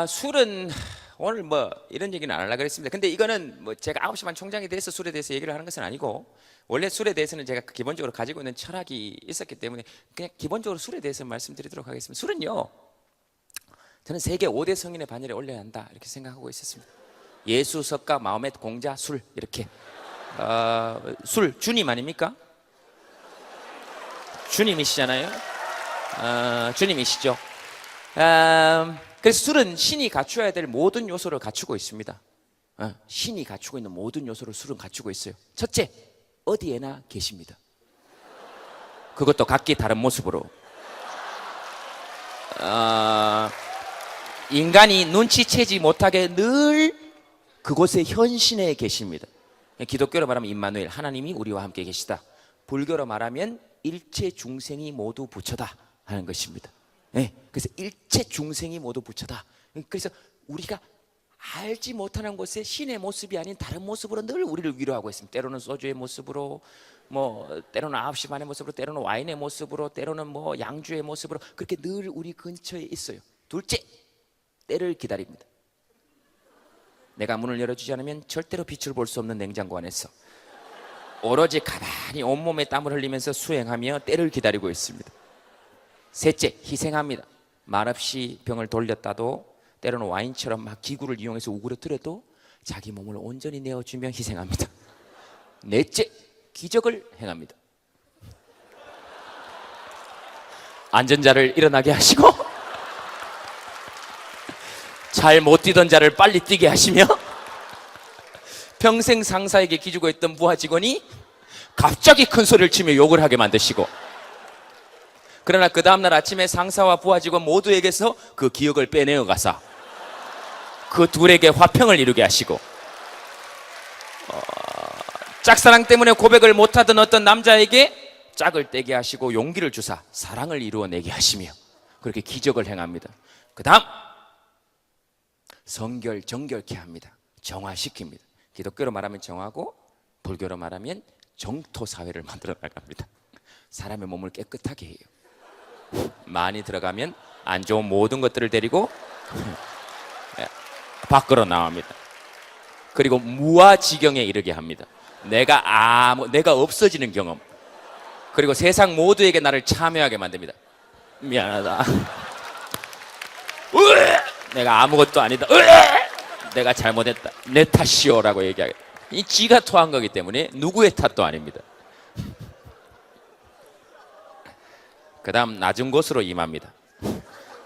술은 오늘 뭐 이런 얘기는 안 하려고 그랬습니다. 근데 이거는 뭐 제가 9시 반 총장이 돼서 술에 대해서 얘기를 하는 것은 아니고, 원래 술에 대해서는 제가 기본적으로 가지고 있는 철학이 있었기 때문에 그냥 기본적으로 술에 대해서 말씀드리도록 하겠습니다. 술은요, 저는 세계 5대 성인의 반열에 올려야 한다 이렇게 생각하고 있었습니다. 예수, 석가, 마호멧, 공자, 술 이렇게. 술 주님 아닙니까? 주님이시잖아요. 주님이시죠. 그래서 술은 신이 갖추어야 될 모든 요소를 갖추고 있습니다. 신이 갖추고 있는 모든 요소를 술은 갖추고 있어요. 첫째, 어디에나 계십니다. 그것도 각기 다른 모습으로. 인간이 눈치채지 못하게 늘 그곳에 현신해 계십니다. 기독교로 말하면 임마누엘, 하나님이 우리와 함께 계시다. 불교로 말하면 일체 중생이 모두 부처다 하는 것입니다. 네, 그래서 일체 중생이 모두 부처다. 그래서 우리가 알지 못하는 곳에 신의 모습이 아닌 다른 모습으로 늘 우리를 위로하고 있습니다. 때로는 소주의 모습으로, 때로는 9시 반의 모습으로, 때로는 와인의 모습으로, 때로는 양주의 모습으로, 그렇게 늘 우리 근처에 있어요. 둘째, 때를 기다립니다. 내가 문을 열어주지 않으면 절대로 빛을 볼 수 없는 냉장고 안에서 오로지 가만히 온몸에 땀을 흘리면서 수행하며 때를 기다리고 있습니다. 셋째, 희생합니다. 말없이 병을 돌렸다도, 때로는 와인처럼 막 기구를 이용해서 우그러뜨려도 자기 몸을 온전히 내어주며 희생합니다. 넷째, 기적을 행합니다. 안전자를 일어나게 하시고 잘 못 뛰던 자를 빨리 뛰게 하시며, 평생 상사에게 기죽어 있던 부하 직원이 갑자기 큰 소리를 치며 욕을 하게 만드시고, 그러나 그 다음날 아침에 상사와 부하 직원 모두에게서 그 기억을 빼내어 가서 그 둘에게 화평을 이루게 하시고, 짝사랑 때문에 고백을 못하던 어떤 남자에게 짝을 떼게 하시고 용기를 주사 사랑을 이루어내게 하시며 그렇게 기적을 행합니다. 그 다음, 정결케 합니다. 정화시킵니다. 기독교로 말하면 정하고, 불교로 말하면 정토사회를 만들어 나갑니다. 사람의 몸을 깨끗하게 해요. 많이 들어가면 안 좋은 모든 것들을 데리고 밖으로 나옵니다. 그리고 무아지경에 이르게 합니다. 내가 없어지는 경험. 그리고 세상 모두에게 나를 참여하게 만듭니다. 미안하다. 내가 아무것도 아니다. 내가 잘못했다. 내 탓이오라고 얘기하게. 이 지가 토한 거기 때문에 누구의 탓도 아닙니다. 그 다음, 낮은 곳으로 임합니다.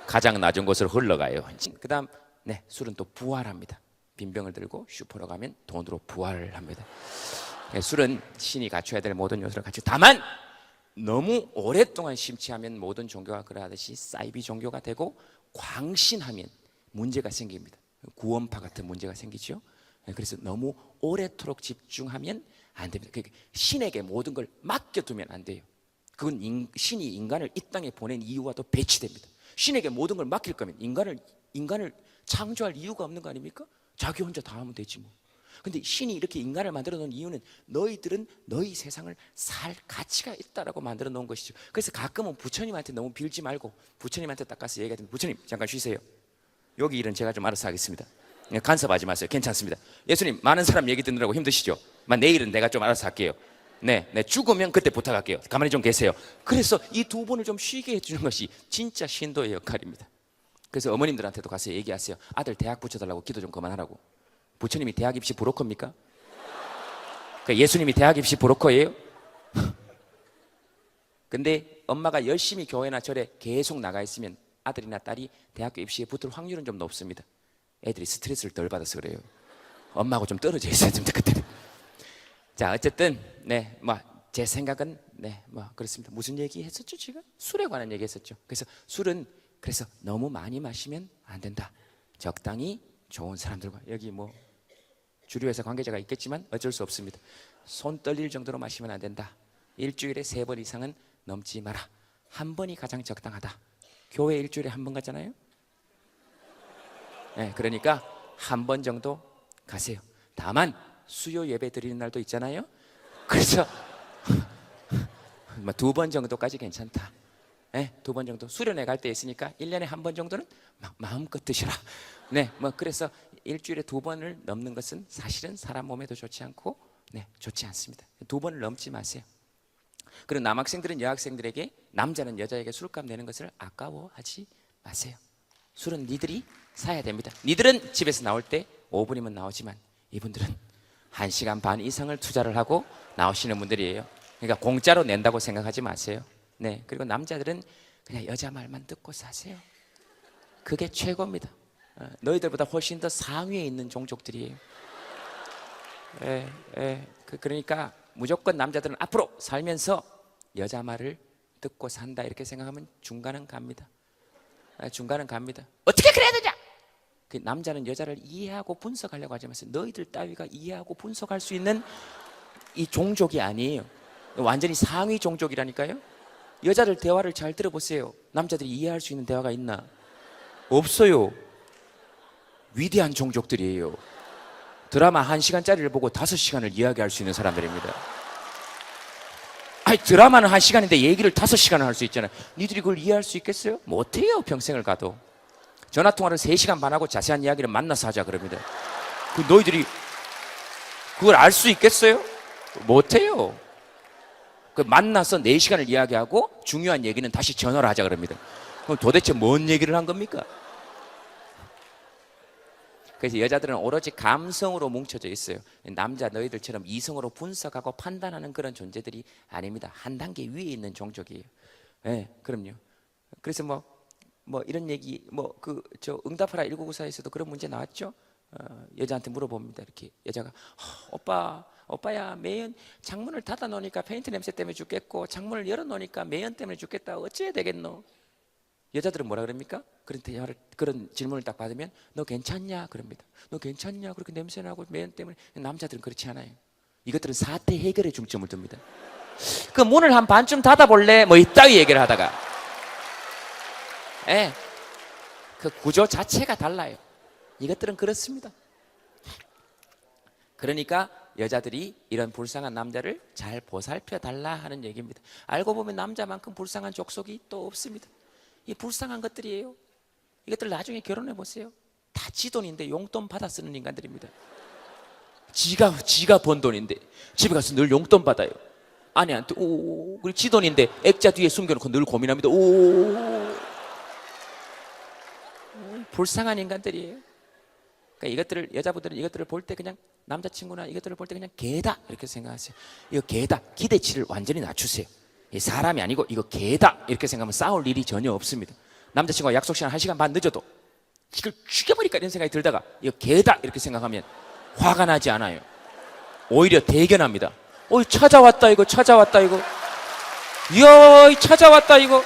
가장 낮은 곳으로 흘러가요. 그 다음, 술은 또 부활합니다. 빈병을 들고 슈퍼로 가면 돈으로 부활을 합니다. 술은 신이 갖춰야 될 모든 요소를 갖추고, 다만 너무 오랫동안 심취하면 모든 종교가 그러하듯이 사이비 종교가 되고, 광신하면 문제가 생깁니다. 구원파 같은 문제가 생기죠. 그래서 너무 오래도록 집중하면 안 됩니다. 신에게 모든 걸 맡겨두면 안 돼요. 그건 신이 인간을 이 땅에 보낸 이유와도 배치됩니다. 신에게 모든 걸 맡길 거면 인간을 창조할 이유가 없는 거 아닙니까? 자기 혼자 다 하면 되지 뭐. 근데 신이 이렇게 인간을 만들어 놓은 이유는 너희들은 너희 세상을 살 가치가 있다라고 만들어 놓은 것이죠. 그래서 가끔은 부처님한테 너무 빌지 말고 부처님한테 딱 가서 얘기하면, 부처님 잠깐 쉬세요. 여기 일은 제가 좀 알아서 하겠습니다. 간섭하지 마세요. 괜찮습니다. 예수님, 많은 사람 얘기 듣느라고 힘드시죠? 내일은 내가 좀 알아서 할게요. 네, 죽으면 그때 부탁할게요. 가만히 좀 계세요. 그래서 이 두 분을 좀 쉬게 해주는 것이 진짜 신도의 역할입니다. 그래서 어머님들한테도 가서 얘기하세요. 아들 대학 붙여달라고 기도 좀 그만하라고. 부처님이 대학 입시 브로커입니까? 예수님이 대학 입시 브로커예요? 근데 엄마가 열심히 교회나 절에 계속 나가 있으면 아들이나 딸이 대학교 입시에 붙을 확률은 좀 높습니다. 애들이 스트레스를 덜 받아서 그래요. 엄마하고 좀 떨어져 있어야 됩니다, 그때는. 자, 어쨌든 제 생각은 그렇습니다. 무슨 얘기 했었죠, 지금? 술에 관한 얘기 했었죠. 그래서 술은 너무 많이 마시면 안 된다. 적당히 좋은 사람들과, 여기 주류회사 관계자가 있겠지만 어쩔 수 없습니다. 손 떨릴 정도로 마시면 안 된다. 일주일에 3번 이상은 넘지 마라. 한 번이 가장 적당하다. 교회 일주일에 한 번 가잖아요. 그러니까 한 번 정도 가세요. 다만 수요 예배 드리는 날도 있잖아요. 그래서 2번 정도까지 괜찮다. 네, 2번 정도 수련회 갈 때 있으니까 1년에 1번 정도는 마음껏 드시라. 네, 뭐 그래서 일주일에 2번을 넘는 것은 사실은 사람 몸에도 좋지 않고 네, 좋지 않습니다. 2번을 넘지 마세요. 그리고 남학생들은 여학생들에게, 남자는 여자에게 술값 내는 것을 아까워하지 마세요. 술은 니들이 사야 됩니다. 니들은 집에서 나올 때 5분이면 나오지만 이분들은 1시간 반 이상을 투자를 하고 나오시는 분들이에요. 그러니까 공짜로 낸다고 생각하지 마세요. 네, 그리고 남자들은 그냥 여자 말만 듣고 사세요. 그게 최고입니다. 너희들보다 훨씬 더 상위에 있는 종족들이에요. 그러니까 무조건 남자들은 앞으로 살면서 여자 말을 듣고 산다 이렇게 생각하면 중간은 갑니다. 중간은 갑니다. 어떻게 그래야 되냐? 그 남자는 여자를 이해하고 분석하려고 하지 마세요. 너희들 따위가 이해하고 분석할 수 있는 이 종족이 아니에요. 완전히 상위 종족이라니까요. 여자들 대화를 잘 들어보세요. 남자들이 이해할 수 있는 대화가 있나? 없어요. 위대한 종족들이에요. 드라마 1시간짜리를 보고 5시간을 이야기할 수 있는 사람들입니다. 아니, 드라마는 1시간인데 얘기를 5시간을 할 수 있잖아요. 니들이 그걸 이해할 수 있겠어요? 못해요. 평생을 가도. 전화통화를 3시간 반 하고 자세한 이야기를 만나서 하자 그럽니다. 너희들이 그걸 알 수 있겠어요? 못해요. 만나서 4시간을 이야기하고 중요한 얘기는 다시 전화를 하자 그럽니다. 그럼 도대체 뭔 얘기를 한 겁니까? 그래서 여자들은 오로지 감성으로 뭉쳐져 있어요. 남자 너희들처럼 이성으로 분석하고 판단하는 그런 존재들이 아닙니다. 한 단계 위에 있는 종족이에요. 네, 그럼요. 그래서 뭐 이런 얘기, 응답하라 1994에서도 그런 문제 나왔죠. 여자한테 물어봅니다. 이렇게 여자가 오빠야, 매연 창문을 닫아 놓으니까 페인트 냄새 때문에 죽겠고 창문을 열어 놓으니까 매연 때문에 죽겠다. 어찌해야 되겠노? 여자들은 뭐라 그럽니까? 그런 질문을 딱 받으면 너 괜찮냐? 그럽니다. 너 괜찮냐? 그렇게 냄새나고 매연 때문에. 남자들은 그렇지 않아요. 이것들은 사태 해결에 중점을 둡니다. 그 문을 한 반쯤 닫아볼래? 뭐 이따위 얘기를 하다가 그 구조 자체가 달라요. 이것들은 그렇습니다. 그러니까 여자들이 이런 불쌍한 남자를 잘 보살펴 달라 하는 얘기입니다. 알고 보면 남자만큼 불쌍한 족속이 또 없습니다. 이 불쌍한 것들이에요. 이것들 나중에 결혼해 보세요. 다 지 돈인데 용돈 받아 쓰는 인간들입니다. 지가 번 돈인데 집에 가서 늘 용돈 받아요. 아내한테 그리고 지 돈인데 액자 뒤에 숨겨놓고 늘 고민합니다. 불쌍한 인간들이에요. 그러니까 이것들을, 여자분들은 이것들을 볼 때 그냥, 남자친구나 이것들을 볼 때 그냥 개다 이렇게 생각하세요. 이거 개다. 기대치를 완전히 낮추세요. 사람이 아니고 이거 개다 이렇게 생각하면 싸울 일이 전혀 없습니다. 남자친구가 약속 시간 1시간 반 늦어도 이걸 죽여버릴까 이런 생각이 들다가 이거 개다 이렇게 생각하면 화가 나지 않아요. 오히려 대견합니다. 찾아왔다 이거. 이야, 찾아왔다 이거.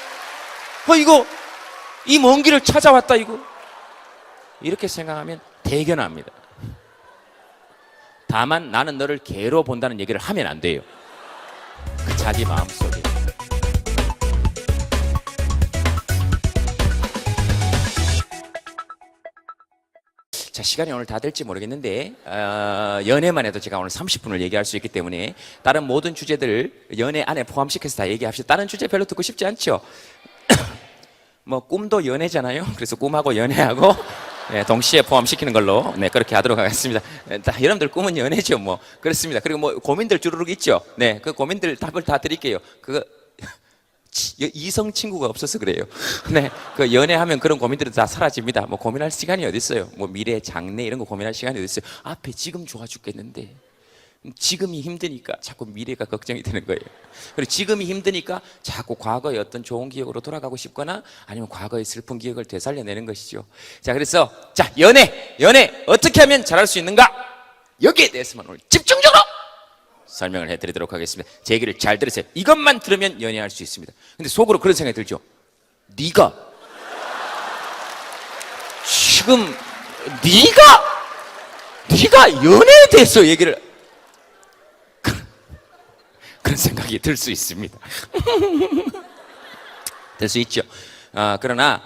이거 이 먼 길을 찾아왔다 이거. 이렇게 생각하면 대견합니다. 다만 나는 너를 개로 본다는 얘기를 하면 안 돼요. 그 자기 마음속에. 자, 시간이 오늘 다 될지 모르겠는데 연애만 해도 제가 오늘 30분을 얘기할 수 있기 때문에 다른 모든 주제들 연애 안에 포함시켜서 다 얘기합시다. 다른 주제 별로 듣고 싶지 않죠? 꿈도 연애잖아요. 그래서 꿈하고 연애하고 동시에 포함시키는 걸로 그렇게 하도록 하겠습니다. 여러분들 꿈은 연애죠. 그렇습니다. 그리고 고민들 주르륵 있죠. 그 고민들 답을 다 드릴게요. 그거 이성 친구가 없어서 그래요. 그 연애하면 그런 고민들은 다 사라집니다. 고민할 시간이 어디 있어요? 미래, 장래 이런 거 고민할 시간이 어디 있어요? 앞에 지금 좋아 죽겠는데 지금이 힘드니까 자꾸 미래가 걱정이 되는 거예요. 그리고 지금이 힘드니까 자꾸 과거의 어떤 좋은 기억으로 돌아가고 싶거나 아니면 과거의 슬픈 기억을 되살려내는 것이죠. 자, 그래서 연애 어떻게 하면 잘할 수 있는가? 여기에 대해서만 오늘 집중적으로 설명을 해드리도록 하겠습니다. 제 얘기를 잘 들으세요. 이것만 들으면 연애할 수 있습니다. 근데 속으로 그런 생각이 들죠. 네가 지금 네가 연애에 대해서 얘기를 그런 생각이 들 수 있습니다. 들 수 있죠. 그러나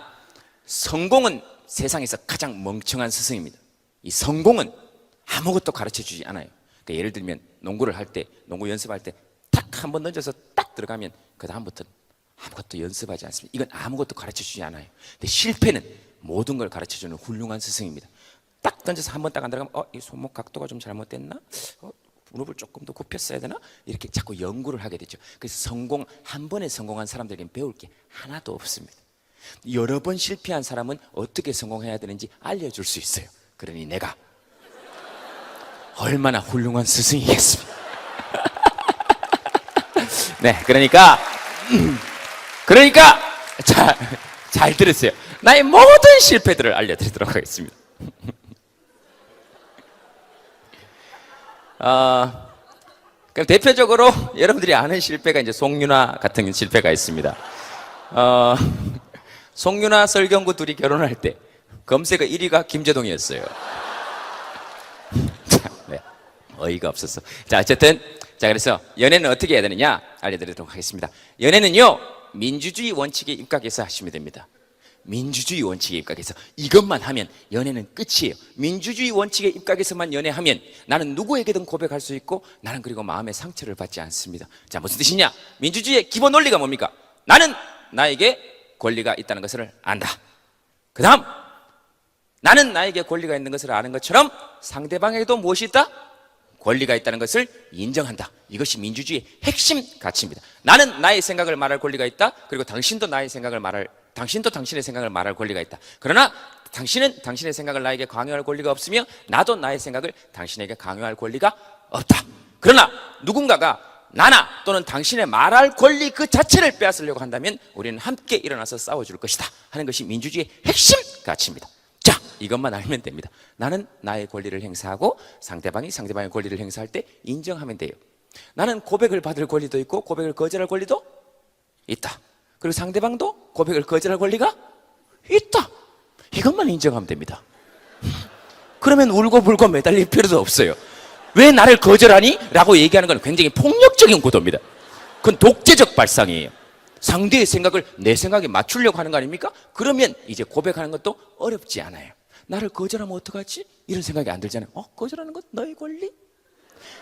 성공은 세상에서 가장 멍청한 스승입니다. 이 성공은 아무것도 가르쳐주지 않아요. 그러니까 예를 들면 농구를 할 때, 농구 연습할 때 딱 한 번 던져서 딱 들어가면 그 다음부터는 아무것도 연습하지 않습니다. 이건 아무것도 가르쳐주지 않아요. 근데 실패는 모든 걸 가르쳐주는 훌륭한 스승입니다. 딱 던져서 한 번 딱 안 들어가면 이 손목 각도가 좀 잘못됐나? 무릎을 조금 더 굽혔어야 되나? 이렇게 자꾸 연구를 하게 되죠. 그래서 한 번에 성공한 사람들에게는 배울 게 하나도 없습니다. 여러 번 실패한 사람은 어떻게 성공해야 되는지 알려줄 수 있어요. 그러니 내가 얼마나 훌륭한 스승이겠습니까? 네, 그러니까 잘 들으세요. 나의 모든 실패들을 알려드리도록 하겠습니다. 그럼 대표적으로 여러분들이 아는 실패가 이제 송윤아 같은 실패가 있습니다. 송윤아, 설경구 둘이 결혼할 때 검색어 1위가 김재동이었어요. 네, 어이가 없었어. 자, 어쨌든 그래서 연애는 어떻게 해야 되느냐 알려드리도록 하겠습니다. 연애는요, 민주주의 원칙에 입각해서 하시면 됩니다. 민주주의 원칙에 입각해서 이것만 하면 연애는 끝이에요. 민주주의 원칙에 입각해서만 연애하면 나는 누구에게든 고백할 수 있고 나는 그리고 마음의 상처를 받지 않습니다. 자, 무슨 뜻이냐? 민주주의의 기본 원리가 뭡니까? 나는 나에게 권리가 있다는 것을 안다. 그 다음, 나는 나에게 권리가 있는 것을 아는 것처럼 상대방에게도 무엇이 있다? 권리가 있다는 것을 인정한다. 이것이 민주주의의 핵심 가치입니다. 나는 나의 생각을 말할 권리가 있다. 그리고 당신도 당신도 당신의 생각을 말할 권리가 있다. 그러나 당신은 당신의 생각을 나에게 강요할 권리가 없으며 나도 나의 생각을 당신에게 강요할 권리가 없다. 그러나 누군가가 나나 또는 당신의 말할 권리 그 자체를 빼앗으려고 한다면 우리는 함께 일어나서 싸워줄 것이다 하는 것이 민주주의의 핵심 가치입니다. 자, 이것만 알면 됩니다. 나는 나의 권리를 행사하고 상대방이 상대방의 권리를 행사할 때 인정하면 돼요. 나는 고백을 받을 권리도 있고 고백을 거절할 권리도 있다. 그리고 상대방도 고백을 거절할 권리가 있다. 이것만 인정하면 됩니다. 그러면 울고불고 매달릴 필요도 없어요. 왜 나를 거절하니? 라고 얘기하는 건 굉장히 폭력적인 구도입니다. 그건 독재적 발상이에요. 상대의 생각을 내 생각에 맞추려고 하는 거 아닙니까? 그러면 이제 고백하는 것도 어렵지 않아요. 나를 거절하면 어떡하지? 이런 생각이 안 들잖아요. 거절하는 것 너의 권리?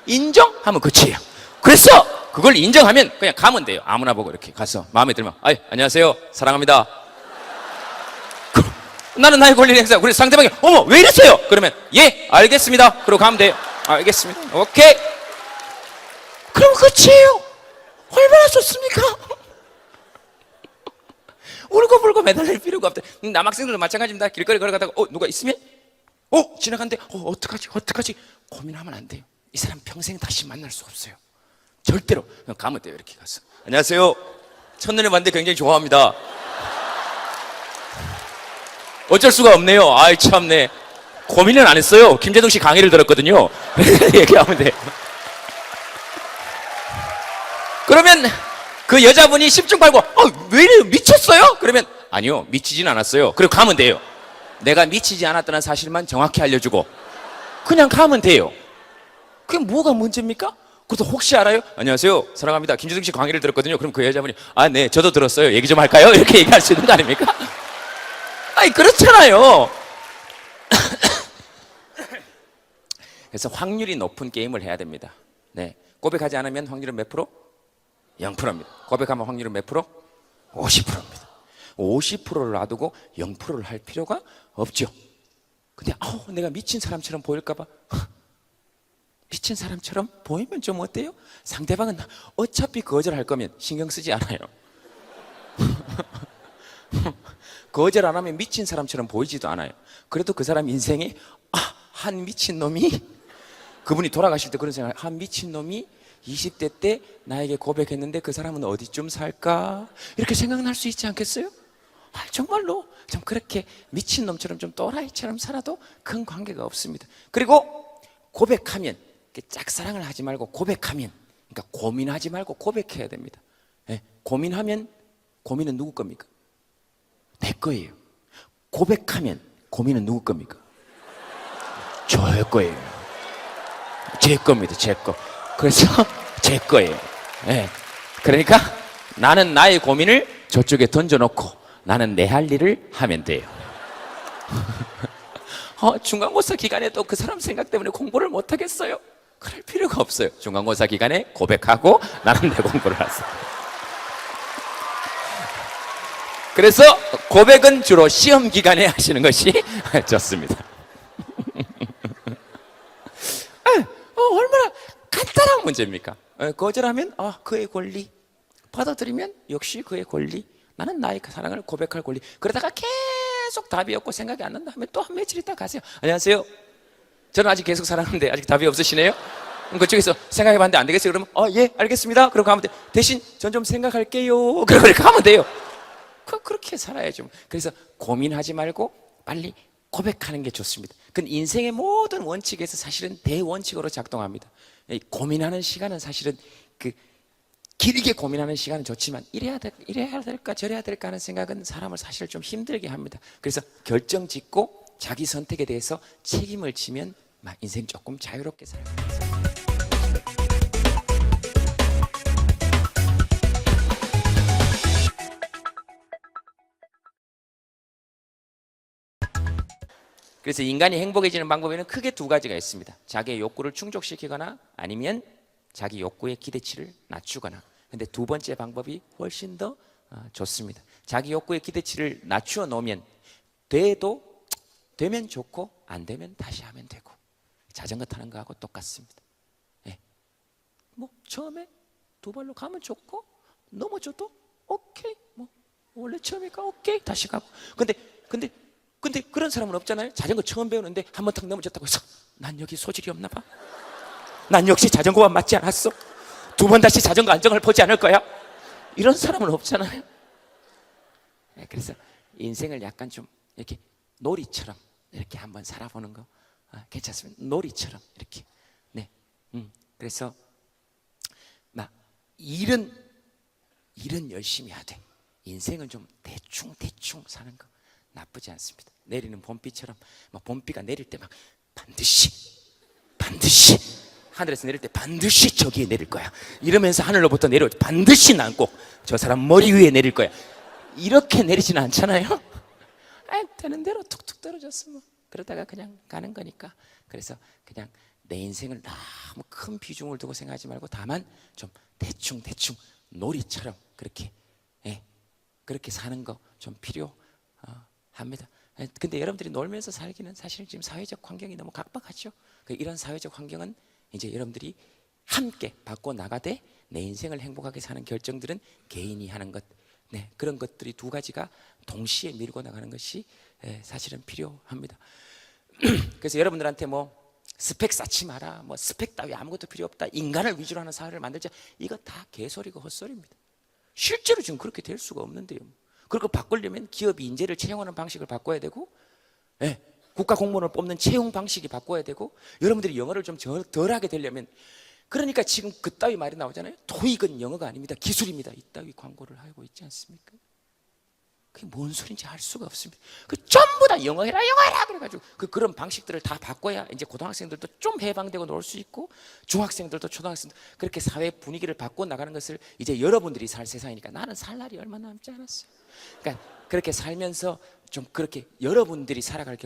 인정하면 끝이에요. 그래서 그걸 인정하면 그냥 가면 돼요. 아무나 보고 이렇게 가서 마음에 들면 안녕하세요, 사랑합니다. 나는 나의 권리를 행사하고 그래서 상대방이 어머 왜 이러세요? 그러면 예 알겠습니다. 그러고 가면 돼요. 알겠습니다. 오케이. 그럼 끝이에요. 얼마나 좋습니까? 울고불고 매달릴 필요가 없다. 남학생들도 마찬가지입니다. 길거리 걸어가다가 누가 있으면 지나간대. 어떡하지? 고민하면 안 돼요. 이 사람 평생 다시 만날 수 없어요. 절대로. 그냥 가면 돼요. 이렇게 가서 안녕하세요, 첫눈에 봤는데 굉장히 좋아합니다. 어쩔 수가 없네요. 아이 참네. 고민은 안 했어요. 김재동 씨 강의를 들었거든요. 얘기하면 돼요. 그러면 그 여자분이 10중 팔고 왜 이래요? 미쳤어요? 그러면 아니요, 미치진 않았어요. 그리고 가면 돼요. 내가 미치지 않았다는 사실만 정확히 알려주고 그냥 가면 돼요. 그게 뭐가 문제입니까? 그것도 혹시 알아요? 안녕하세요, 사랑합니다. 김재동 씨 강의를 들었거든요. 그럼 그 여자분이 네, 저도 들었어요. 얘기 좀 할까요? 이렇게 얘기할 수 있는 거 아닙니까? 그렇잖아요. 그래서 확률이 높은 게임을 해야 됩니다. 네, 고백하지 않으면 확률은 몇 프로? 0%입니다. 고백하면 확률은 몇 프로? 50%입니다. 50%를 놔두고 0%를 할 필요가 없죠. 근데 내가 미친 사람처럼 보일까 봐. 미친 사람처럼 보이면 좀 어때요? 상대방은 어차피 거절할 거면 신경 쓰지 않아요. 거절 안 하면 미친 사람처럼 보이지도 않아요. 그래도 그 사람 인생에 한 미친놈이, 그분이 돌아가실 때 그런 생각, 한 미친놈이 20대 때 나에게 고백했는데 그 사람은 어디쯤 살까? 이렇게 생각날 수 있지 않겠어요? 정말로 좀 그렇게 미친놈처럼 좀 또라이처럼 살아도 큰 관계가 없습니다. 그리고 고백하면 짝사랑을 하지 말고 고백하면, 그러니까 고민하지 말고 고백해야 됩니다. 네, 고민하면 고민은 누구 겁니까? 내 거예요. 고백하면 고민은 누구 겁니까? 저의 거예요. 제 겁니다. 제 거. 그래서 제 거예요. 네. 그러니까 나는 나의 고민을 저쪽에 던져놓고 나는 내 할 일을 하면 돼요. 중간고사 기간에 또 그 사람 생각 때문에 공부를 못하겠어요? 그럴 필요가 없어요. 중간고사 기간에 고백하고 나는 내 공부를 하세요. 그래서 고백은 주로 시험 기간에 하시는 것이 좋습니다. 얼마나 간단한 문제입니까? 거절하면 그의 권리, 받아들이면 역시 그의 권리, 나는 나의 사랑을 고백할 권리. 그러다가 계속 답이 없고 생각이 안 난다 하면 또 한 며칠 있다 가세요. 안녕하세요, 저는 아직 계속 사랑하는데 아직 답이 없으시네요? 그쪽에서 생각해봤는데 안 되겠어요? 그러면 예 알겠습니다. 그러고 가면 돼. 대신 전 좀 생각할게요. 그렇게 하면 돼요. 그렇게 살아야죠. 그래서 고민하지 말고 빨리 고백하는 게 좋습니다. 그건 인생의 모든 원칙에서 사실은 대원칙으로 작동합니다. 고민하는 시간은 사실은 길게 고민하는 시간은 좋지만 이래야 될까 저래야 될까 하는 생각은 사람을 사실 좀 힘들게 합니다. 그래서 결정 짓고 자기 선택에 대해서 책임을 지면 인생 조금 자유롭게 살아요. 그래서 인간이 행복해지는 방법에는 크게 두 가지가 있습니다. 자기의 욕구를 충족시키거나 아니면 자기 욕구의 기대치를 낮추거나. 근데 두 번째 방법이 훨씬 더 좋습니다. 자기 욕구의 기대치를 낮추어 놓으면 되면 좋고 안 되면 다시 하면 되고, 자전거 타는 거하고 똑같습니다. 처음에 두 발로 가면 좋고 넘어져도 오케이, 원래 처음이니까 오케이, 다시 가고. 근데 그런 사람은 없잖아요. 자전거 처음 배우는데 한 번 탁 넘어졌다고 해서 난 여기 소질이 없나 봐, 난 역시 자전거와 맞지 않았어, 두 번 다시 자전거 안정을 보지 않을 거야, 이런 사람은 없잖아요. 그래서 인생을 약간 좀 이렇게 놀이처럼 이렇게 한번 살아보는 거 괜찮습니다. 놀이처럼 이렇게. 그래서 일은 열심히 하되 인생은 좀 대충 사는 거 나쁘지 않습니다. 내리는 봄비처럼 봄비가 내릴 때 반드시 하늘에서 내릴 때 반드시 저기에 내릴 거야 이러면서 하늘로부터 내려 반드시 난 꼭 저 사람 머리 위에 내릴 거야 이렇게 내리지는 않잖아요. 되는 대로 툭툭 떨어졌어 그러다가 그냥 가는 거니까. 그래서 그냥 내 인생을 너무 큰 비중을 두고 생각하지 말고 다만 좀 대충 놀이처럼 그렇게 사는 거 좀 필요합니다. 근데 여러분들이 놀면서 살기는 사실 지금 사회적 환경이 너무 각박하죠. 이런 사회적 환경은 이제 여러분들이 함께 바꿔 나가되 내 인생을 행복하게 사는 결정들은 개인이 하는 것, 그런 것들이 두 가지가 동시에 밀고 나가는 것이 사실은 필요합니다. 그래서 여러분들한테 스펙 쌓지 마라, 스펙 따위 아무것도 필요 없다, 인간을 위주로 하는 사회를 만들자, 이거 다 개소리고 헛소리입니다. 실제로 지금 그렇게 될 수가 없는데요. 그리고 바꾸려면 기업이 인재를 채용하는 방식을 바꿔야 되고, 국가 공무원을 뽑는 채용 방식이 바꿔야 되고, 여러분들이 영어를 좀 덜 하게 되려면, 그러니까 지금 그따위 말이 나오잖아요. 토익은 영어가 아닙니다, 기술입니다, 이따위 광고를 하고 있지 않습니까? 그게 뭔 소리인지 알 수가 없습니다. 전부 다 영어해라 그래가지고 그런 방식들을 다 바꿔야 이제 고등학생들도 좀 해방되고 놀 수 있고, 중학생들도 초등학생도 그렇게 사회 분위기를 바꿔 나가는 것을 이제 여러분들이 살 세상이니까. 나는 살 날이 얼마 남지 않았어요. 그러니까 그렇게 살면서 좀 그렇게 여러분들이 살아갈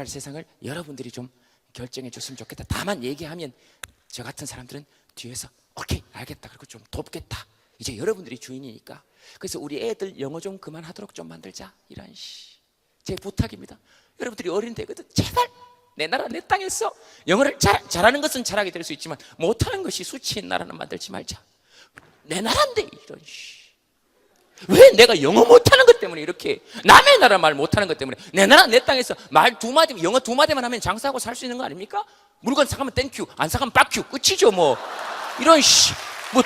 세상을 여러분들이 좀 결정해 줬으면 좋겠다. 다만 얘기하면 저 같은 사람들은 뒤에서 오케이 알겠다, 그리고 좀 돕겠다. 이제 여러분들이 주인이니까. 그래서 우리 애들 영어 좀 그만하도록 좀 만들자, 이런 제 부탁입니다. 여러분들이 어린 되거든, 제발 내 나라 내 땅에서 영어를 잘하는 것은 잘하게 될 수 있지만 못하는 것이 수치인 나라는 만들지 말자. 내 나라인데 이런 왜 내가 영어 못하는 것 때문에 이렇게, 남의 나라 말 못하는 것 때문에 내 나라 내 땅에서 말 두 마디, 영어 두 마디만 하면 장사하고 살 수 있는 거 아닙니까? 물건 사가면 땡큐, 안 사가면 빡큐, 끝이죠. 이런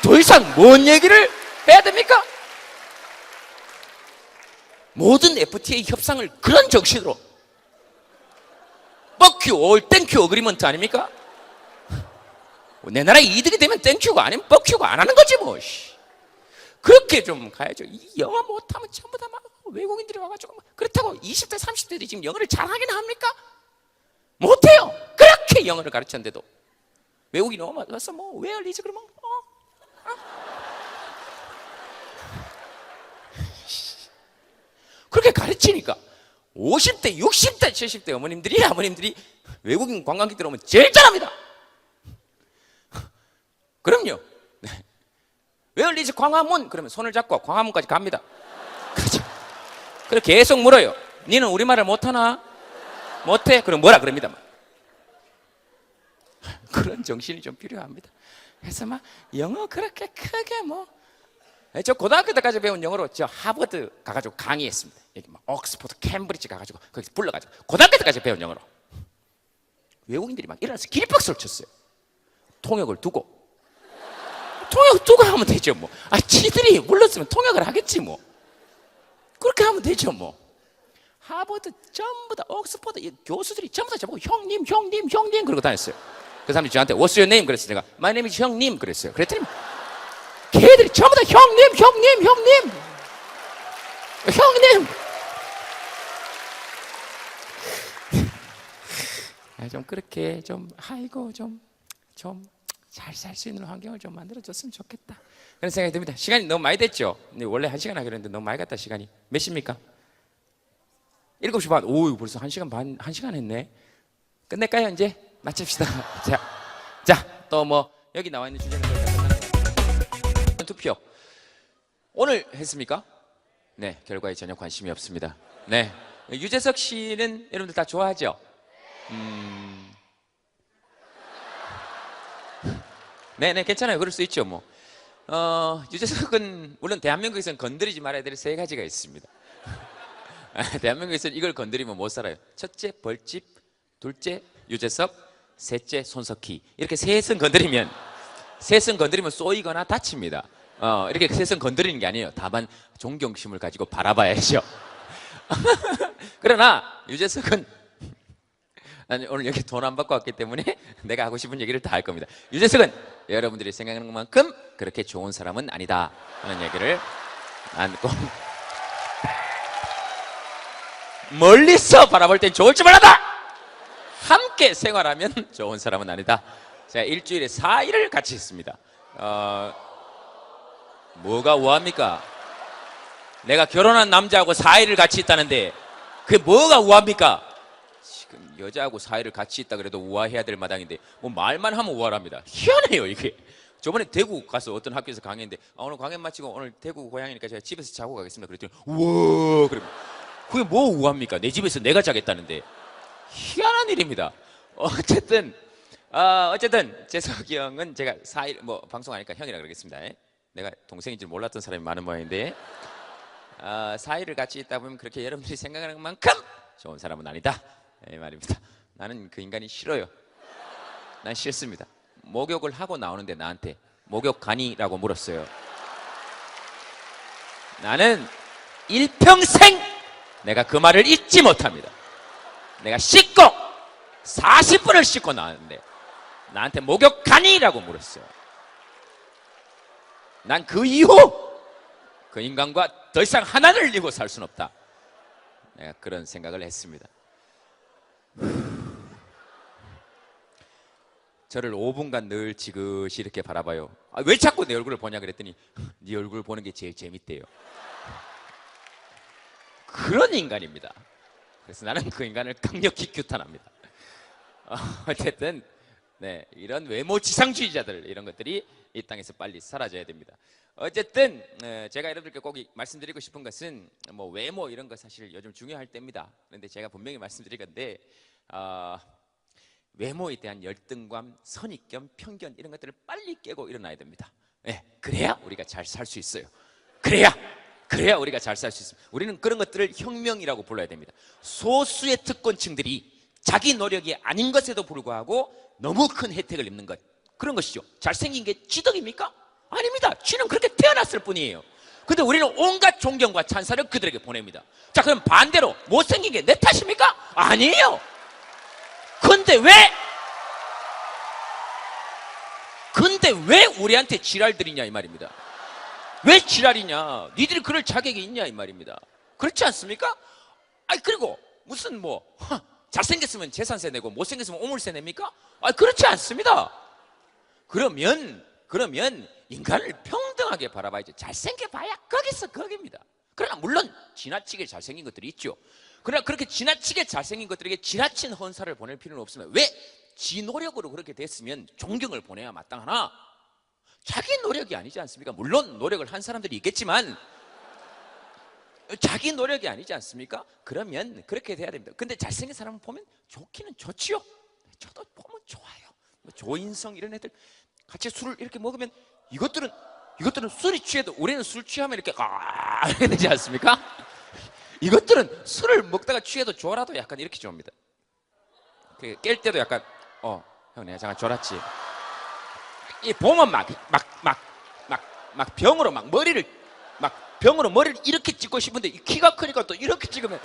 더 이상 뭔 얘기를 해야 됩니까? 모든 FTA 협상을 그런 정신으로 뻑큐, 올 땡큐 어그리먼트 아닙니까? 내 나라에 이득이 되면 땡큐가 아니면 뻑큐가 안 하는 거지 그렇게 좀 가야죠. 이 영어 못하면 전부 다 외국인들이 와가지고 그렇다고 20대 30대들이 지금 영어를 잘하긴 합니까? 못해요. 그렇게 영어를 가르쳤는데도 외국인이 와서 where is 그러면 그렇게 가르치니까 50대, 60대, 70대 아버님들이 외국인 관광객들 오면 제일 잘합니다. 그럼요. Where is 광화문? 그러면 손을 잡고 광화문까지 갑니다. 그렇죠. 그래 계속 물어요. 니는 우리말을 못하나? 못해? 그럼 뭐라 그럽니다. 그런 정신이 좀 필요합니다. 그래서 막 영어 그렇게 크게 뭐, 저 고등학교 때까지 배운 영어로 저 하버드 가가지고 강의했습니다. 여기 막 옥스퍼드, 캠브리지 가가지고 거기서 불러가지고 고등학교 때까지 배운 영어로 외국인들이 막 일어나서 기립박수를 쳤어요. 통역을 두고 하면 되죠 뭐. 지들이 불렀으면 통역을 하겠지 뭐. 그렇게 하면 되죠 뭐. 하버드 전부 다 옥스퍼드 교수들이 전부 다 저보고 형님 그러고 다녔어요. 그 사람들이 저한테 What's your name? 그랬어요. 제가 My name is 형님 그랬어요. 그랬더니 걔들이 전부 다 형님 좀 그렇게 좀 아이고 좀 잘 살 수 있는 환경을 좀 만들어줬으면 좋겠다 그런 생각이 듭니다. 시간이 너무 많이 됐죠. 근데 원래 1시간 하기로 했는데 너무 많이 갔다. 시간이 몇 시입니까? 7시 반. 오, 벌써 1시간 반, 1시간 했네. 끝낼까요 이제? 마칩시다. 자, 또 뭐 여기 나와 있는 주제는 투표 오늘 했습니까? 네, 결과에 전혀 관심이 없습니다. 네, 유재석 씨는 여러분들 다 좋아하죠? 네, 괜찮아요. 그럴 수 있죠 뭐. 유재석은 물론 대한민국에서는 건드리지 말아야 될 3가지가 있습니다. 대한민국에서는 이걸 건드리면 못 살아요. 첫째 벌집, 둘째 유재석, 셋째 손석희. 이렇게 셋은 건드리면 쏘이거나 다칩니다. 이렇게 셋은 건드리는 게 아니에요. 다만 존경심을 가지고 바라봐야죠. 그러나 유재석은 난 오늘 여기 돈 안 받고 왔기 때문에 내가 하고 싶은 얘기를 다 할 겁니다. 유재석은 여러분들이 생각하는 것만큼 그렇게 좋은 사람은 아니다 하는 얘기를 안고 멀리서 바라볼 땐 좋을 줄 몰랐다. 함께 생활하면 좋은 사람은 아니다. 제가 일주일에 4일을 같이 있습니다. 뭐가 우아합니까? 내가 결혼한 남자하고 4일을 같이 있다는데 그게 뭐가 우아합니까? 지금 여자하고 4일을 같이 있다 그래도 우아해야 될 마당인데 뭐 말만 하면 우아합니다. 희한해요 이게. 저번에 대구 가서 어떤 학교에서 강의했는데 오늘 강연 마치고 오늘 대구 고향이니까 제가 집에서 자고 가겠습니다. 그랬더니 우와 그래. 그게 뭐 우아합니까? 내 집에서 내가 자겠다는데. 희한한 일입니다. 어쨌든 재석이 형은 제가 4일 뭐 방송하니까 형이라 그러겠습니다. 내가 동생인 줄 몰랐던 사람이 많은 모양인데 4일을 같이 있다 보면 그렇게 여러분들이 생각하는 만큼 좋은 사람은 아니다 이 말입니다. 나는 그 인간이 싫어요. 난 싫습니다. 목욕을 하고 나오는데 나한테 목욕 가니라고 물었어요. 나는 일평생 내가 그 말을 잊지 못합니다. 내가 씻고 40분을 씻고 나왔는데 나한테 목욕 가니라고 물었어요. 난 그 이후 그 인간과 더 이상 하나를 이고 살 수는 없다. 내가 그런 생각을 했습니다. 저를 5분간 늘 지그시 이렇게 바라봐요. 왜 자꾸 내 얼굴을 보냐 그랬더니 네 얼굴 보는 게 제일 재밌대요. 그런 인간입니다. 그래서 나는 그 인간을 강력히 규탄합니다. 어쨌든 이런 외모 지상주의자들 이런 것들이 이 땅에서 빨리 사라져야 됩니다. 어쨌든 제가 여러분들께 꼭 말씀드리고 싶은 것은 뭐 외모 이런 거 사실 요즘 중요할 때입니다. 그런데 제가 분명히 말씀드릴 건데 외모에 대한 열등감, 선입견, 편견 이런 것들을 빨리 깨고 일어나야 됩니다. 그래야 우리가 잘 살 수 있어요. 그래야 우리가 잘 살 수 있습니다. 우리는 그런 것들을 혁명이라고 불러야 됩니다. 소수의 특권층들이 자기 노력이 아닌 것에도 불구하고 너무 큰 혜택을 입는 것, 그런 것이죠. 잘생긴 게 지덕입니까? 아닙니다. 쥐는 그렇게 태어났을 뿐이에요. 근데 우리는 온갖 존경과 찬사를 그들에게 보냅니다. 자, 그럼 반대로 못생긴 게 내 탓입니까? 아니에요. 근데 왜 우리한테 지랄들이냐 이 말입니다. 왜 지랄이냐? 니들이 그럴 자격이 있냐 이 말입니다. 그렇지 않습니까? 그리고 무슨 잘생겼으면 재산세 내고 못생겼으면 오물세 냅니까? 그렇지 않습니다. 그러면 인간을 평등하게 바라봐야죠. 잘생겨봐야 거기입니다. 그러나 물론 지나치게 잘생긴 것들이 있죠. 그러나 그렇게 지나치게 잘생긴 것들에게 지나친 헌사를 보낼 필요는 없으면 왜 지 노력으로 그렇게 됐으면 존경을 보내야 마땅하나? 자기 노력이 아니지 않습니까? 물론 노력을 한 사람들이 있겠지만 자기 노력이 아니지 않습니까? 그러면 그렇게 돼야 됩니다. 근데 잘생긴 사람을 보면 좋기는 좋지요. 저도 보면 좋아요. 조인성 이런 애들 같이 술을 이렇게 먹으면 이것들은 술이 취해도 우리는 술 취하면 이렇게 이렇게 되지 않습니까? 이것들은 술을 먹다가 취해도 졸아도 약간 이렇게 좋습니다. 깰 때도 약간 형 내가 잠깐 졸았지. 이 보면 막 병으로 머리를 이렇게 찍고 싶은데 키가 크니까 또 이렇게 찍으면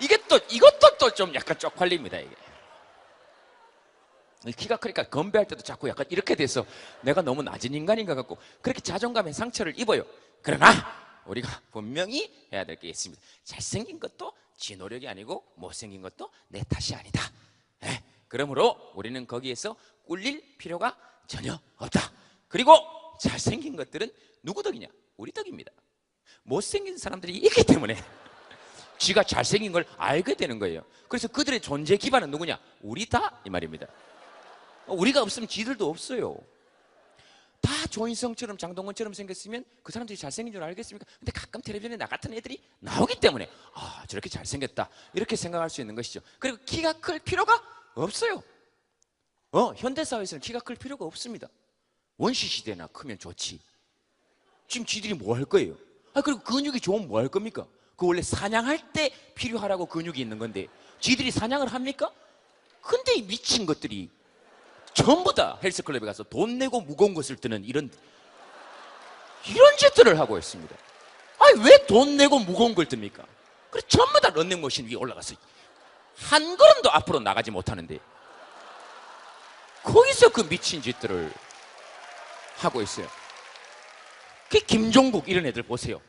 이것도 또 좀 약간 쪽팔립니다. 이게 키가 크니까 건배할 때도 자꾸 약간 이렇게 돼서 내가 너무 낮은 인간인가 같고 그렇게 자존감의 상처를 입어요. 그러나 우리가 분명히 해야 될 게 있습니다. 잘생긴 것도 지 노력이 아니고 못생긴 것도 내 탓이 아니다. 그러므로 우리는 거기에서 꿀릴 필요가 전혀 없다. 그리고 잘생긴 것들은 누구 덕이냐? 우리 덕입니다. 못생긴 사람들이 있기 때문에 지가 잘생긴 걸 알게 되는 거예요. 그래서 그들의 존재 기반은 누구냐? 우리다 이 말입니다. 우리가 없으면 지들도 없어요. 다 조인성처럼 장동건처럼 생겼으면 그 사람들이 잘생긴 줄 알겠습니까? 근데 가끔 텔레비전에 나 같은 애들이 나오기 때문에 저렇게 잘생겼다 이렇게 생각할 수 있는 것이죠. 그리고 키가 클 필요가 없어요. 현대사회에서는 키가 클 필요가 없습니다. 원시시대나 크면 좋지. 지금 지들이 뭐 할 거예요? 그리고 근육이 좋으면 뭐 할 겁니까? 그 원래 사냥할 때 필요하라고 근육이 있는 건데 지들이 사냥을 합니까? 근데 이 미친 것들이 전부 다 헬스클럽에 가서 돈 내고 무거운 것을 드는 이런 짓들을 하고 있습니다. 왜 돈 내고 무거운 걸 듭니까? 그래 전부 다 런닝머신 위에 올라가서 한 걸음도 앞으로 나가지 못하는데 거기서 그 미친 짓들을 하고 있어요. 그 김종국 이런 애들 보세요.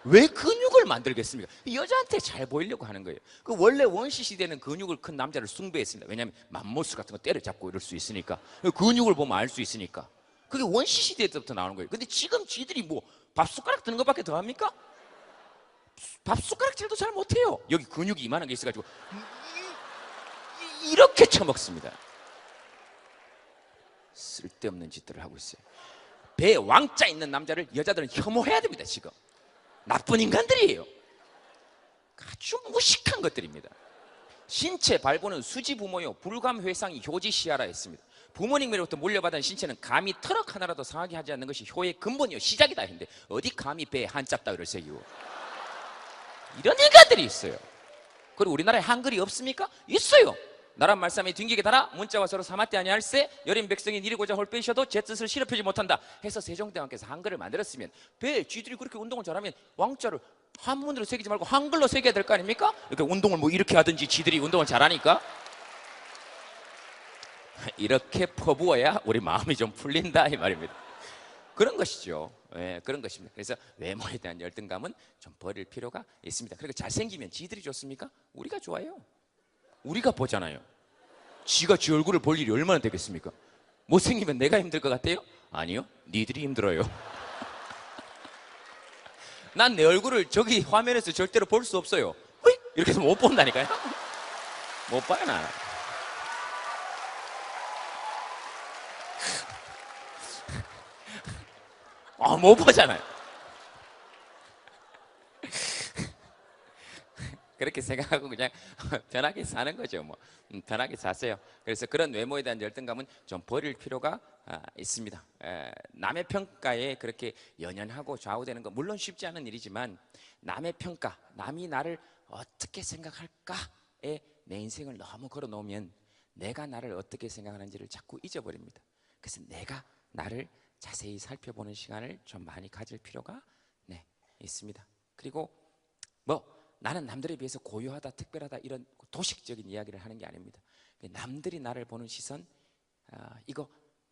왜 근육을 만들겠습니까? 여자한테 잘 보이려고 하는 거예요. 원래 원시 시대는 근육을 큰 남자를 숭배했습니다. 왜냐하면 맘모스 같은 거 때려잡고 이럴 수 있으니까. 근육을 보면 알 수 있으니까. 그게 원시 시대 때부터 나오는 거예요. 근데 지금 지들이 뭐 밥숟가락 드는 것밖에 더 합니까? 밥숟가락질도 잘 못해요. 여기 근육이 이만한 게 있어가지고 이렇게 처먹습니다. 쓸데없는 짓들을 하고 있어요. 배에 왕자 있는 남자를 여자들은 혐오해야 됩니다. 지금 나쁜 인간들이에요. 아주 무식한 것들입니다. 신체 발부는 수지 부모요 불감 회상이 효지 시하라 했습니다. 부모님으로부터 물려받은 신체는 감히 터럭 하나라도 상하게 하지 않는 것이 효의 근본이요 시작이다 했는데 어디 감히 배에 한자 따위를 새기고 이런 인간들이 있어요. 그리고 우리나라에 한글이 없습니까? 있어요. 나란 말씀에 뒷기게 달아 문자와 서로 사마대 아니할세 여린 백성이 이르고자 홀빼이셔도 제 뜻을 실업하지 못한다 해서 세종대왕께서 한글을 만들었으면 배 쥐들이 그렇게 운동을 잘하면 왕자를 한문으로 새기지 말고 한글로 새겨야 될 거 아닙니까? 이렇게 운동을 뭐 이렇게 하든지 지들이 운동을 잘하니까 이렇게 퍼부어야 우리 마음이 좀 풀린다 이 말입니다. 그런 것이죠. 그런 것입니다. 그래서 외모에 대한 열등감은 좀 버릴 필요가 있습니다. 그리고 잘생기면 지들이 좋습니까? 우리가 좋아요. 우리가 보잖아요. 지가 지 얼굴을 볼 일이 얼마나 되겠습니까? 못생기면 내가 힘들 것 같아요? 아니요, 니들이 힘들어요. 난 내 얼굴을 저기 화면에서 절대로 볼 수 없어요. 이렇게 해서 못 본다니까요. 못 봐요 나. 못 보잖아요. 그렇게 생각하고 그냥 편하게 사는 거죠. 뭐 편하게 사세요. 그래서 그런 외모에 대한 열등감은 좀 버릴 필요가 있습니다. 남의 평가에 그렇게 연연하고 좌우되는 거 물론 쉽지 않은 일이지만 남의 평가, 남이 나를 어떻게 생각할까에 내 인생을 너무 걸어놓으면 내가 나를 어떻게 생각하는지를 자꾸 잊어버립니다. 그래서 내가 나를 자세히 살펴보는 시간을 좀 많이 가질 필요가 있습니다. 그리고 나는 남들에 비해서 고유하다, 특별하다 이런 도식적인 이야기를 하는 게 아닙니다. 남들이 나를 보는 시선 이거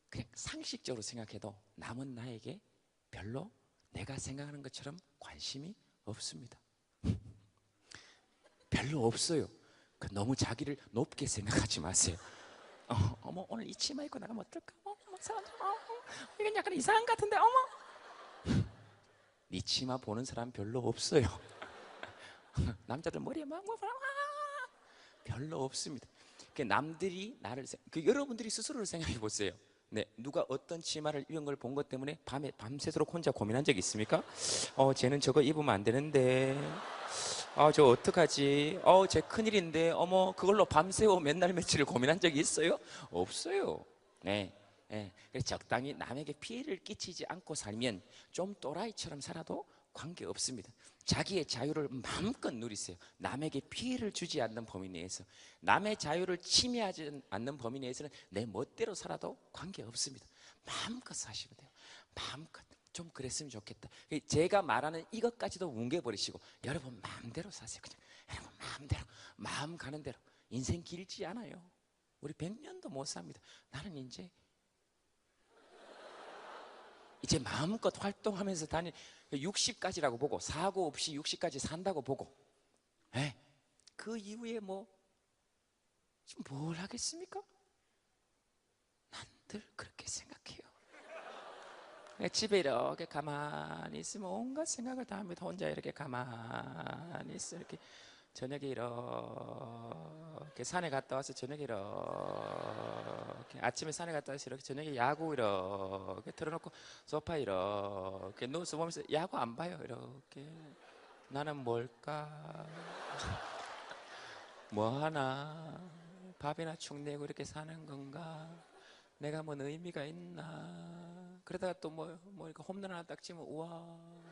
그냥 상식적으로 생각해도 남은 나에게 별로 내가 생각하는 것처럼 관심이 없습니다. 별로 없어요. 너무 자기를 높게 생각하지 마세요. 어머 오늘 이 치마 입고 나가면 어떨까? 사람들 이건 약간 이상한 것 같은데 네 치마 보는 사람 별로 없어요. 남자들 머리에 막 별로 없습니다. 남들이 나를 여러분들이 스스로를 생각해 보세요. 네, 누가 어떤 치마를 입은 걸 본 것 때문에 밤에 밤새도록 혼자 고민한 적 있습니까? 쟤는 저거 입으면 안 되는데, 저 어떡하지? 쟤 큰일인데, 어머, 그걸로 밤새워 몇 날 며칠을 고민한 적이 있어요? 없어요. 네, 그래서 적당히 남에게 피해를 끼치지 않고 살면 좀 또라이처럼 살아도 관계 없습니다. 자기의 자유를 마음껏 누리세요. 남에게 피해를 주지 않는 범위 내에서, 남의 자유를 침해하지 않는 범위 내에서는 내 멋대로 살아도 관계 없습니다. 마음껏 사시면 돼요. 마음껏. 좀 그랬으면 좋겠다. 제가 말하는 이것까지도 뭉개버리시고 여러분 마음대로 사세요. 그냥 여러분 마음대로, 마음 가는 대로. 인생 길지 않아요. 우리 100년도 못 삽니다. 나는 이제 마음껏 활동하면서 60까지라고 보고, 사고 없이 60까지 산다고 보고, 그 이후에 지금 뭘 하겠습니까? 난 늘 그렇게 생각해요. 집에 이렇게 가만히 있으면 온갖 생각을 다 합니다. 혼자 이렇게 가만히 있어. 이렇게 저녁에 이렇게 산에 갔다 와서 저녁에 이렇게, 아침에 산에 갔다 와서 이렇게 저녁에 야구 이렇게 틀어놓고 소파 이렇게 누워서 보면서 야구 안 봐요. 이렇게 나는 뭘까? 뭐 하나? 밥이나 축 내고 이렇게 사는 건가? 내가 뭔 의미가 있나? 그러다가 또 이렇게 홈런 하나 딱 치면 우와.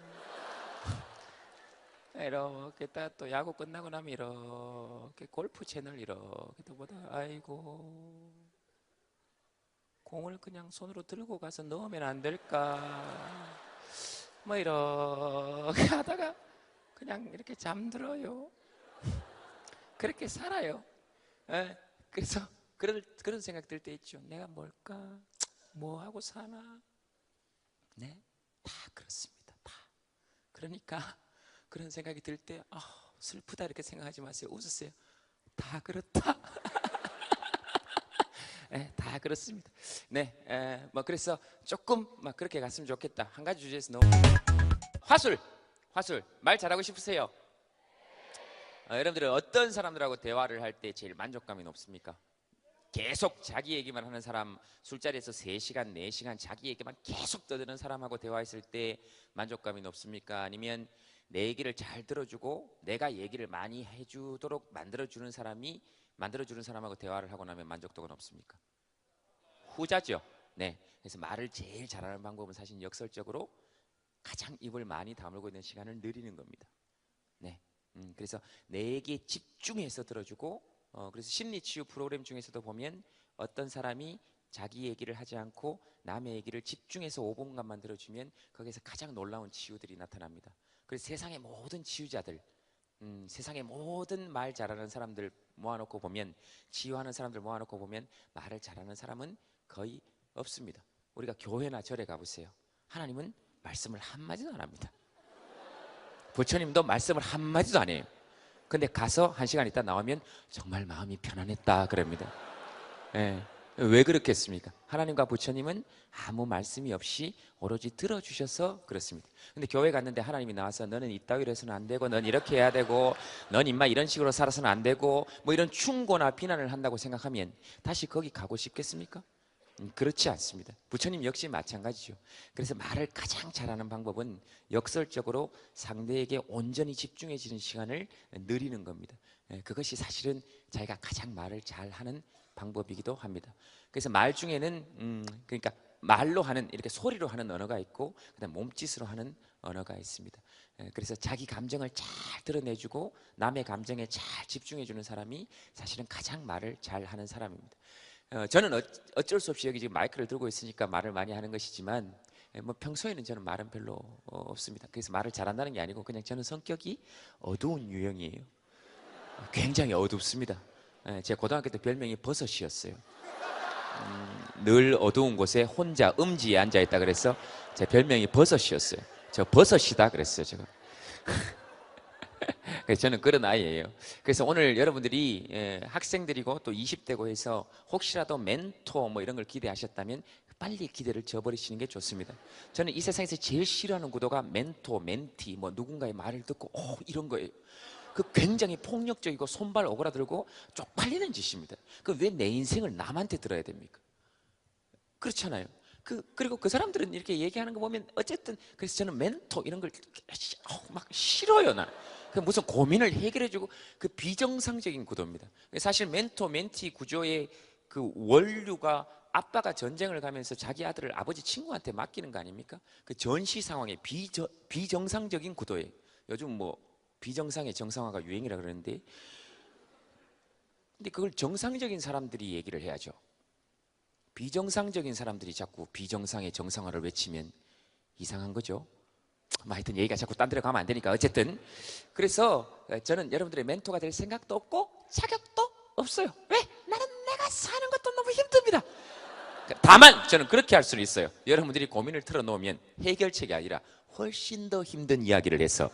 이렇게 딱 또 야구 끝나고 나면 이렇게 골프 채널 이렇게 또 보다가 아이고, 공을 그냥 손으로 들고 가서 넣으면 안 될까? 이렇게 하다가 그냥 이렇게 잠들어요. 그렇게 살아요. 그래서 그런 생각 들 때 있죠. 내가 뭘까? 뭐 하고 사나? 네, 다 그렇습니다. 다. 그러니까 그런 생각이 들 때 슬프다 이렇게 생각하지 마세요. 웃으세요. 다 그렇다. 다 그렇습니다. 네, 그래서 조금 그렇게 갔으면 좋겠다. 한 가지 주제에서 너무 화술 말 잘하고 싶으세요? 여러분들은 어떤 사람들하고 대화를 할 때 제일 만족감이 높습니까? 계속 자기 얘기만 하는 사람, 술자리에서 3시간, 4시간 자기 얘기만 계속 떠드는 사람하고 대화했을 때 만족감이 높습니까? 아니면 내 얘기를 잘 들어주고 내가 얘기를 많이 해주도록 만들어주는 사람하고 대화를 하고 나면 만족도가 높습니까? 후자죠. 네, 그래서 말을 제일 잘하는 방법은 사실 역설적으로 가장 입을 많이 다물고 있는 시간을 늘리는 겁니다. 네, 그래서 내 얘기에 집중해서 들어주고, 그래서 심리치유 프로그램 중에서도 보면 어떤 사람이 자기 얘기를 하지 않고 남의 얘기를 집중해서 5분간만 들어주면 거기서 가장 놀라운 치유들이 나타납니다. 그래서 세상의 모든 치유자들, 세상의 모든 말 잘하는 사람들 모아놓고 보면, 치유하는 사람들 모아놓고 보면 말을 잘하는 사람은 거의 없습니다. 우리가 교회나 절에 가보세요. 하나님은 말씀을 한마디도 안 합니다. 부처님도 말씀을 한마디도 안 해요. 근데 가서 1시간 있다 나오면 정말 마음이 편안했다 그럽니다. 왜 그렇겠습니까? 하나님과 부처님은 아무 말씀이 없이 오로지 들어주셔서 그렇습니다. 근데 교회 갔는데 하나님이 나와서 너는 이따위로 해서는 안 되고, 넌 이렇게 해야 되고, 넌 임마 이런 식으로 살아서는 안 되고, 이런 충고나 비난을 한다고 생각하면 다시 거기 가고 싶겠습니까? 그렇지 않습니다. 부처님 역시 마찬가지죠. 그래서 말을 가장 잘하는 방법은 역설적으로 상대에게 온전히 집중해지는 시간을 늘리는 겁니다. 그것이 사실은 자기가 가장 말을 잘하는 방법이기도 합니다. 그래서 말 중에는 그러니까 말로 하는, 이렇게 소리로 하는 언어가 있고, 그다음 몸짓으로 하는 언어가 있습니다. 그래서 자기 감정을 잘 드러내주고 남의 감정에 잘 집중해주는 사람이 사실은 가장 말을 잘하는 사람입니다. 저는 어쩔 수 없이 여기 지금 마이크를 들고 있으니까 말을 많이 하는 것이지만, 평소에는 저는 말은 별로 없습니다. 그래서 말을 잘한다는 게 아니고 그냥 저는 성격이 어두운 유형이에요. 굉장히 어둡습니다. 제 고등학교 때 별명이 버섯이었어요. 늘 어두운 곳에 혼자 음지에 앉아있다 그래서 제 별명이 버섯이었어요. 저 버섯이다 그랬어요, 제가. 그래서 저는 그런 아이예요. 그래서 오늘 여러분들이 학생들이고 또 20대고 해서 혹시라도 멘토 이런 걸 기대하셨다면 빨리 기대를 저버리시는 게 좋습니다. 저는 이 세상에서 제일 싫어하는 구도가 멘토, 멘티, 누군가의 말을 듣고 이런 거예요. 그 굉장히 폭력적이고 손발 오그라들고 쪽팔리는 짓입니다. 그 왜 내 인생을 남한테 들어야 됩니까? 그렇잖아요. 그리고 그 사람들은 이렇게 얘기하는 거 보면 어쨌든 그래서 저는 멘토 이런 걸 막 싫어요. 나. 그 무슨 고민을 해결해주고 그 비정상적인 구도입니다. 사실 멘토 멘티 구조의 그 원류가 아빠가 전쟁을 가면서 자기 아들을 아버지 친구한테 맡기는 거 아닙니까? 그 전시 상황의 비정상적인 구도예요. 요즘 뭐 비정상의 정상화가 유행이라 그러는데, 근데 그걸 정상적인 사람들이 얘기를 해야죠. 비정상적인 사람들이 자꾸 비정상의 정상화를 외치면 이상한 거죠. 하여튼 얘기가 자꾸 딴 데로 가면 안 되니까 어쨌든 그래서 저는 여러분들의 멘토가 될 생각도 없고 자격도 없어요. 왜? 나는 내가 사는 것도 너무 힘듭니다. 다만 저는 그렇게 할 수는 있어요. 여러분들이 고민을 털어놓으면 해결책이 아니라 훨씬 더 힘든 이야기를 해서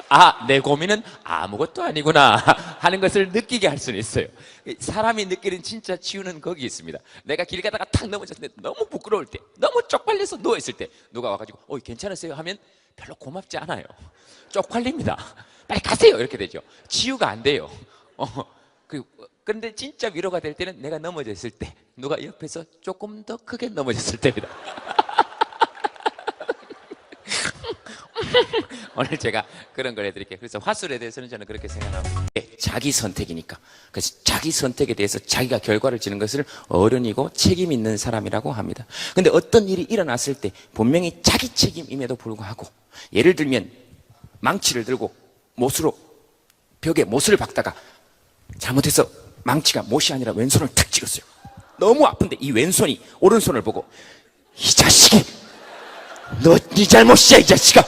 아, 내 고민은 아무것도 아니구나 하는 것을 느끼게 할 수는 있어요. 사람이 느끼는 진짜 치유는 거기 있습니다. 내가 길 가다가 탁 넘어졌을 때 너무 부끄러울 때, 너무 쪽팔려서 누워있을 때 누가 와가지고 괜찮으세요? 하면 별로 고맙지 않아요. 쪽팔립니다. 빨리 가세요 이렇게 되죠. 치유가 안 돼요. 그런데 진짜 위로가 될 때는 내가 넘어졌을 때, 누가 옆에서 조금 더 크게 넘어졌을 때입니다. 오늘 제가 그런 걸 해드릴게요. 그래서 화술에 대해서는 저는 그렇게 생각합니다. 자기 선택이니까. 그래서 자기 선택에 대해서 자기가 결과를 지는 것을 어른이고 책임 있는 사람이라고 합니다. 근데 어떤 일이 일어났을 때 분명히 자기 책임임에도 불구하고, 예를 들면 망치를 들고 벽에 못을 박다가 잘못해서 망치가 못이 아니라 왼손을 탁 찍었어요. 너무 아픈데 이 왼손이 오른손을 보고, 이 자식이 너 네 잘못이야 이 자식아,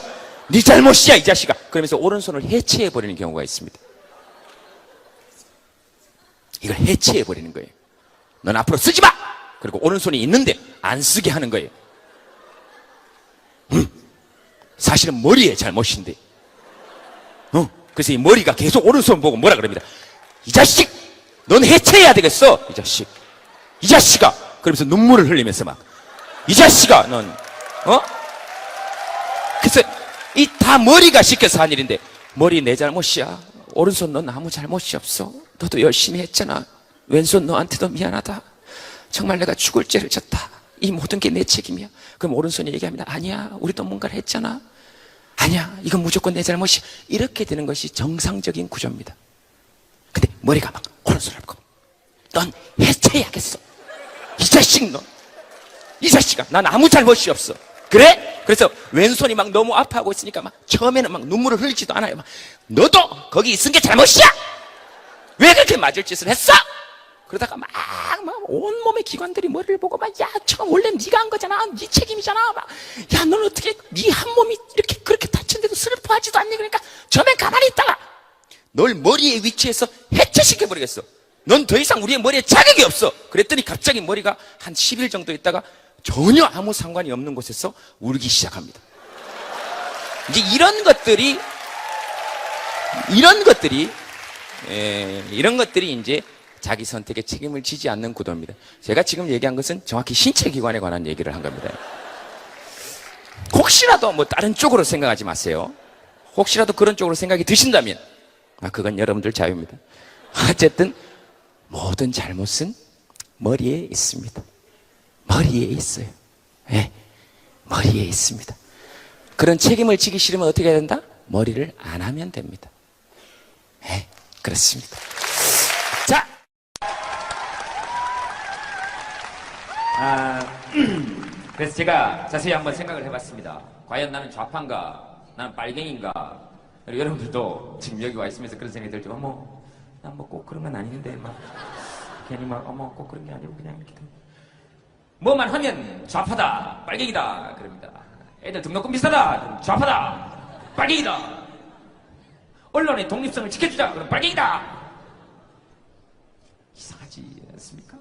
네 잘못이야 이 자식아, 그러면서 오른손을 해체해버리는 경우가 있습니다. 이걸 해체해버리는 거예요. 넌 앞으로 쓰지 마! 그리고 오른손이 있는데 안 쓰게 하는 거예요. 사실은 머리의 잘못인데, 그래서 이 머리가 계속 오른손 보고 뭐라 그럽니다. 이 자식! 넌 해체해야 되겠어! 이 자식! 이 자식아! 그러면서 눈물을 흘리면서 막, 이 자식아! 넌, 그래서 이 다 머리가 시켜서 한 일인데, 머리 내 잘못이야. 오른손 넌 아무 잘못이 없어. 너도 열심히 했잖아. 왼손 너한테도 미안하다. 정말 내가 죽을 죄를 졌다. 이 모든 게 내 책임이야. 그럼 오른손이 얘기합니다. 아니야, 우리도 뭔가를 했잖아. 아니야, 이건 무조건 내 잘못이야. 이렇게 되는 것이 정상적인 구조입니다. 근데 머리가 막 오른손을 보고, 넌 해체해야겠어. 이 자식 너, 이 자식아, 난 아무 잘못이 없어. 그래? 그래서 왼손이 막 너무 아파하고 있으니까 막 처음에는 막 눈물을 흘리지도 않아요. 막, 너도 거기 있은 게 잘못이야! 왜 그렇게 맞을 짓을 했어? 그러다가 막 온몸의 기관들이 머리를 보고 막, 야, 저건 원래 네가 한 거잖아. 네 책임이잖아. 막, 야, 넌 어떻게 네 한 몸이 이렇게 그렇게 다쳤는데도 슬퍼하지도 않니? 그러니까 처음엔 가만히 있다가 널 머리의 위치에서 해체시켜버리겠어. 넌 더 이상 우리의 머리에 자격이 없어. 그랬더니 갑자기 머리가 한 10일 정도 있다가 전혀 아무 상관이 없는 곳에서 울기 시작합니다. 이제 이런 것들이 이제 자기 선택에 책임을 지지 않는 구도입니다. 제가 지금 얘기한 것은 정확히 신체 기관에 관한 얘기를 한 겁니다. 혹시라도 뭐 다른 쪽으로 생각하지 마세요. 혹시라도 그런 쪽으로 생각이 드신다면, 그건 여러분들 자유입니다. 어쨌든 모든 잘못은 머리에 있습니다. 머리에 있어요. 네, 머리에 있습니다. 그런 책임을 지기 싫으면 어떻게 해야 된다? 머리를 안 하면 됩니다. 네, 그렇습니다. 자, 그래서 제가 자세히 한번 생각을 해봤습니다. 과연 나는 좌파인가? 나는 빨갱인가? 그리고 여러분들도 지금 여기 와 있으면서 그런 생각이 들죠. 난 뭐 꼭 그런 건 아닌데, 괜히 꼭 그런 게 아니고 그냥 이렇게. 뭐만 하면 좌파다, 빨갱이다, 그럽니다. 애들 등록금 비싸다, 그럼 좌파다, 빨갱이다. 언론의 독립성을 지켜주자, 그럼 빨갱이다. 이상하지 않습니까?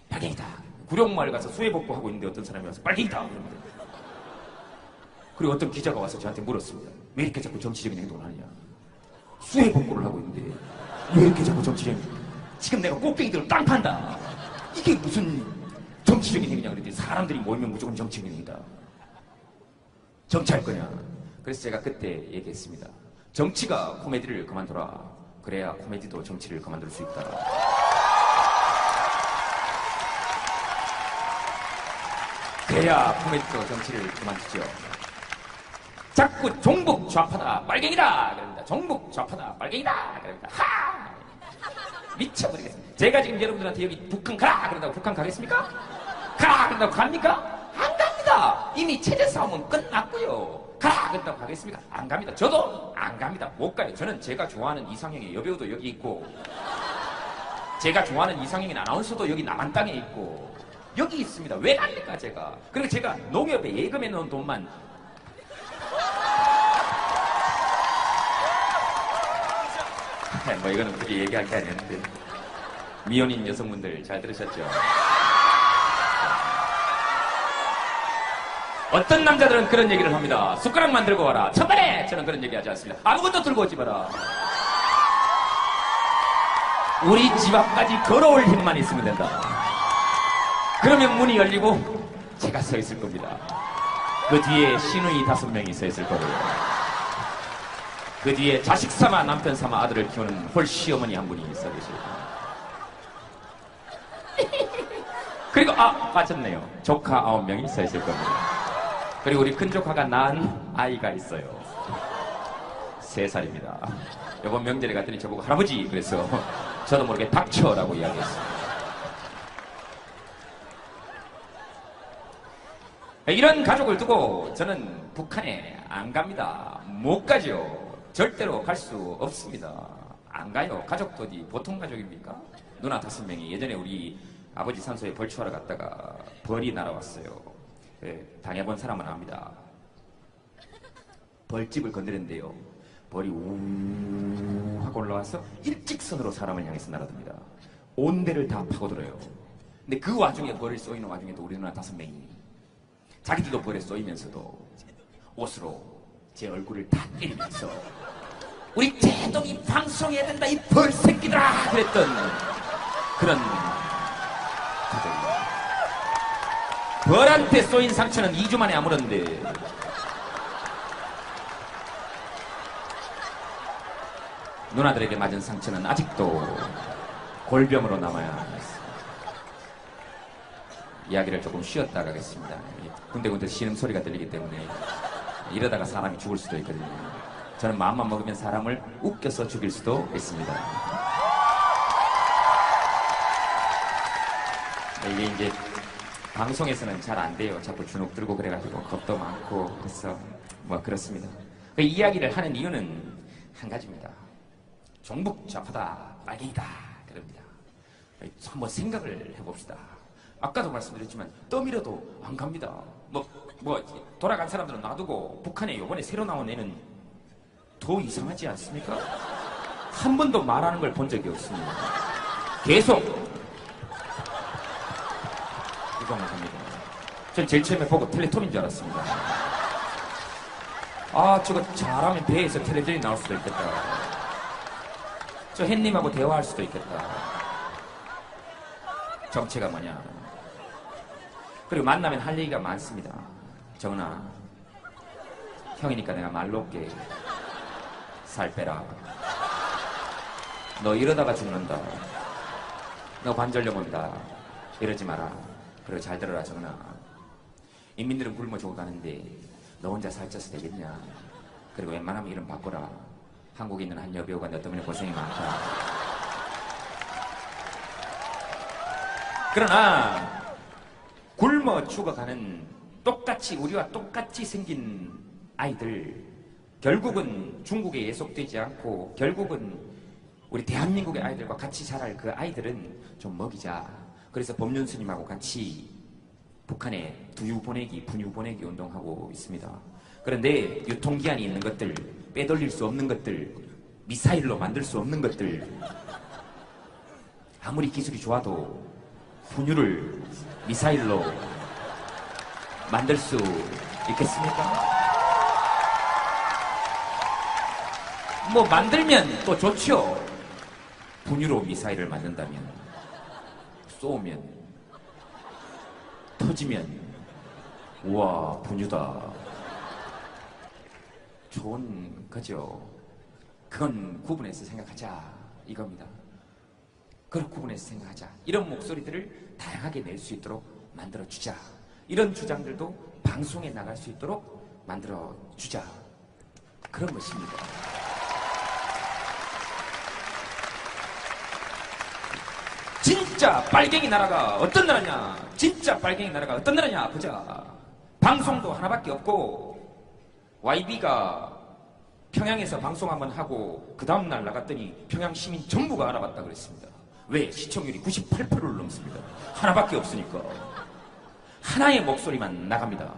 빨갱이다. 구룡마을 가서 수해복구하고 있는데 어떤 사람이 와서 빨갱이다, 그럽니다. 그리고 어떤 기자가 와서 저한테 물었습니다. 왜 이렇게 자꾸 정치적인 행동을 하느냐. 수해복구를 하고 있는데 왜 이렇게 자꾸 정치적인, 지금 내가 꼭대기들을 땅 판다. 이게 무슨 정치적인 행위냐 그랬더니, 사람들이 모이면 무조건 정치적인 행위다. 정치할 거냐. 그래서 제가 그때 얘기했습니다. 정치가 코미디를 그만둬라. 그래야 코미디도 정치를 그만둘 수 있다. 그래야 공회도 정치를 그만두죠. 자꾸 종북 좌파다 빨갱이다 그럽니다. 종북 좌파다 빨갱이다 그럽니다. 하! 미쳐버리겠습니다. 제가 지금 여러분들한테 여기 북한 가라 그런다고 북한 가겠습니까? 가라 그런다고 갑니까? 안 갑니다. 이미 체제 싸움은 끝났고요. 가라 그런다고 가겠습니까? 안 갑니다. 저도 안 갑니다. 못 가요. 저는 제가 좋아하는 이상형의 여배우도 여기 있고 제가 좋아하는 이상형의 아나운서도 여기 남한 땅에 있고 여기 있습니다. 왜 갑니까 제가? 그리고 제가 농협에 예금해 놓은 돈만 뭐 이거는 굳이 얘기할 게 아니었는데 미혼인 여성분들 잘 들으셨죠? 어떤 남자들은 그런 얘기를 합니다. 숟가락만 들고 와라. 천만에! 저는 그런 얘기 하지 않습니다. 아무것도 들고 오지 마라. 우리 집 앞까지 걸어올 힘만 있으면 된다. 그러면 문이 열리고 제가 서 있을 겁니다. 그 뒤에 시누이 5명이 서 있을 거고요. 그 뒤에 자식 삼아 남편 삼아 아들을 키우는 홀시어머니 한 분이 서 계실 겁니다. 그리고 빠졌네요. 조카 9명이 서 있을 겁니다. 그리고 우리 큰 조카가 낳은 아이가 있어요. 3살입니다. 이번 명절에 갔더니 저보고 할아버지 그래서 저도 모르게 닥쳐라고 이야기했어요. 이런 가족을 두고 저는 북한에 안 갑니다. 못 가죠. 절대로 갈 수 없습니다. 안 가요. 가족도 어디 보통 가족입니까? 누나 5명이 예전에 우리 아버지 산소에 벌초하러 갔다가 벌이 날아왔어요. 당해본 사람은 압니다. 벌집을 건드렸는데요. 벌이 우 하고 올라와서 일직선으로 사람을 향해서 날아듭니다. 온 데를 다 파고들어요. 근데 그 와중에 벌을 쏘이는 와중에도 우리 누나 5명이 자기들도 벌에 쏘이면서도 옷으로 제 얼굴을 다 때리면서 우리 제동이 방송해야 된다 이 벌새끼들아 그랬던 그런 가족입니다. 벌한테 쏘인 상처는 2주 만에 아물었는데 누나들에게 맞은 상처는 아직도 골병으로 남아야 했습니다. 이야기를 조금 쉬었다 가겠습니다. 군데군데 신음소리가 들리기 때문에 이러다가 사람이 죽을 수도 있거든요. 저는 마음만 먹으면 사람을 웃겨서 죽일 수도 있습니다. 이게 이제 방송에서는 잘 안 돼요. 자꾸 주눅 들고 그래가지고 겁도 많고 그래서 뭐 그렇습니다. 그 이야기를 하는 이유는 한 가지입니다. 종북 좌파다 빨갱이다 그럽니다. 한번 생각을 해봅시다. 아까도 말씀드렸지만 떠밀어도 안 갑니다. 뭐 돌아간 사람들은 놔두고 북한에 요번에 새로 나온 애는 더 이상하지 않습니까? 한 번도 말하는 걸 본 적이 없습니다. 계속 이거만 합니다. 전 제일 처음에 보고 텔레토비인 줄 알았습니다. 저거 잘하면 배에서 텔레비전이 나올 수도 있겠다. 저 햇님하고 대화할 수도 있겠다. 정체가 뭐냐. 그리고 만나면 할 얘기가 많습니다. 정은아, 형이니까 내가 말로 올게. 살 빼라. 너 이러다가 죽는다. 너 관절염 온다. 이러지 마라. 그리고 잘 들어라 정은아. 인민들은 굶어 죽어가는데 너 혼자 살쪄서 되겠냐. 그리고 웬만하면 이름 바꿔라. 한국에 있는 한 여배우가 너 때문에 고생이 많다. 그러나 굶어 죽어가는 똑같이 우리와 똑같이 생긴 아이들 결국은 중국에 예속되지 않고 결국은 우리 대한민국의 아이들과 같이 자랄 그 아이들은 좀 먹이자. 그래서 법륜 스님하고 같이 북한에 두유 보내기, 분유 보내기 운동하고 있습니다. 그런데 유통기한이 있는 것들, 빼돌릴 수 없는 것들, 미사일로 만들 수 없는 것들 아무리 기술이 좋아도 분유를 미사일로 만들 수 있겠습니까? 뭐 만들면 또 좋죠. 분유로 미사일을 만든다면 쏘면 터지면 우와 분유다. 좋은 거죠. 그건 구분해서 생각하자 이겁니다. 그걸 구분해서 생각하자. 이런 목소리들을 다양하게 낼 수 있도록 만들어주자. 이런 주장들도 방송에 나갈 수 있도록 만들어 주자. 그런 것입니다. 진짜 빨갱이 나라가 어떤 나라냐? 진짜 빨갱이 나라가 어떤 나라냐? 보자. 방송도 하나밖에 없고 YB가 평양에서 방송 한번 하고 그 다음날 나갔더니 평양 시민 전부가 알아봤다 그랬습니다. 왜? 시청률이 98%를 넘습니다. 하나밖에 없으니까. 하나의 목소리만 나갑니다.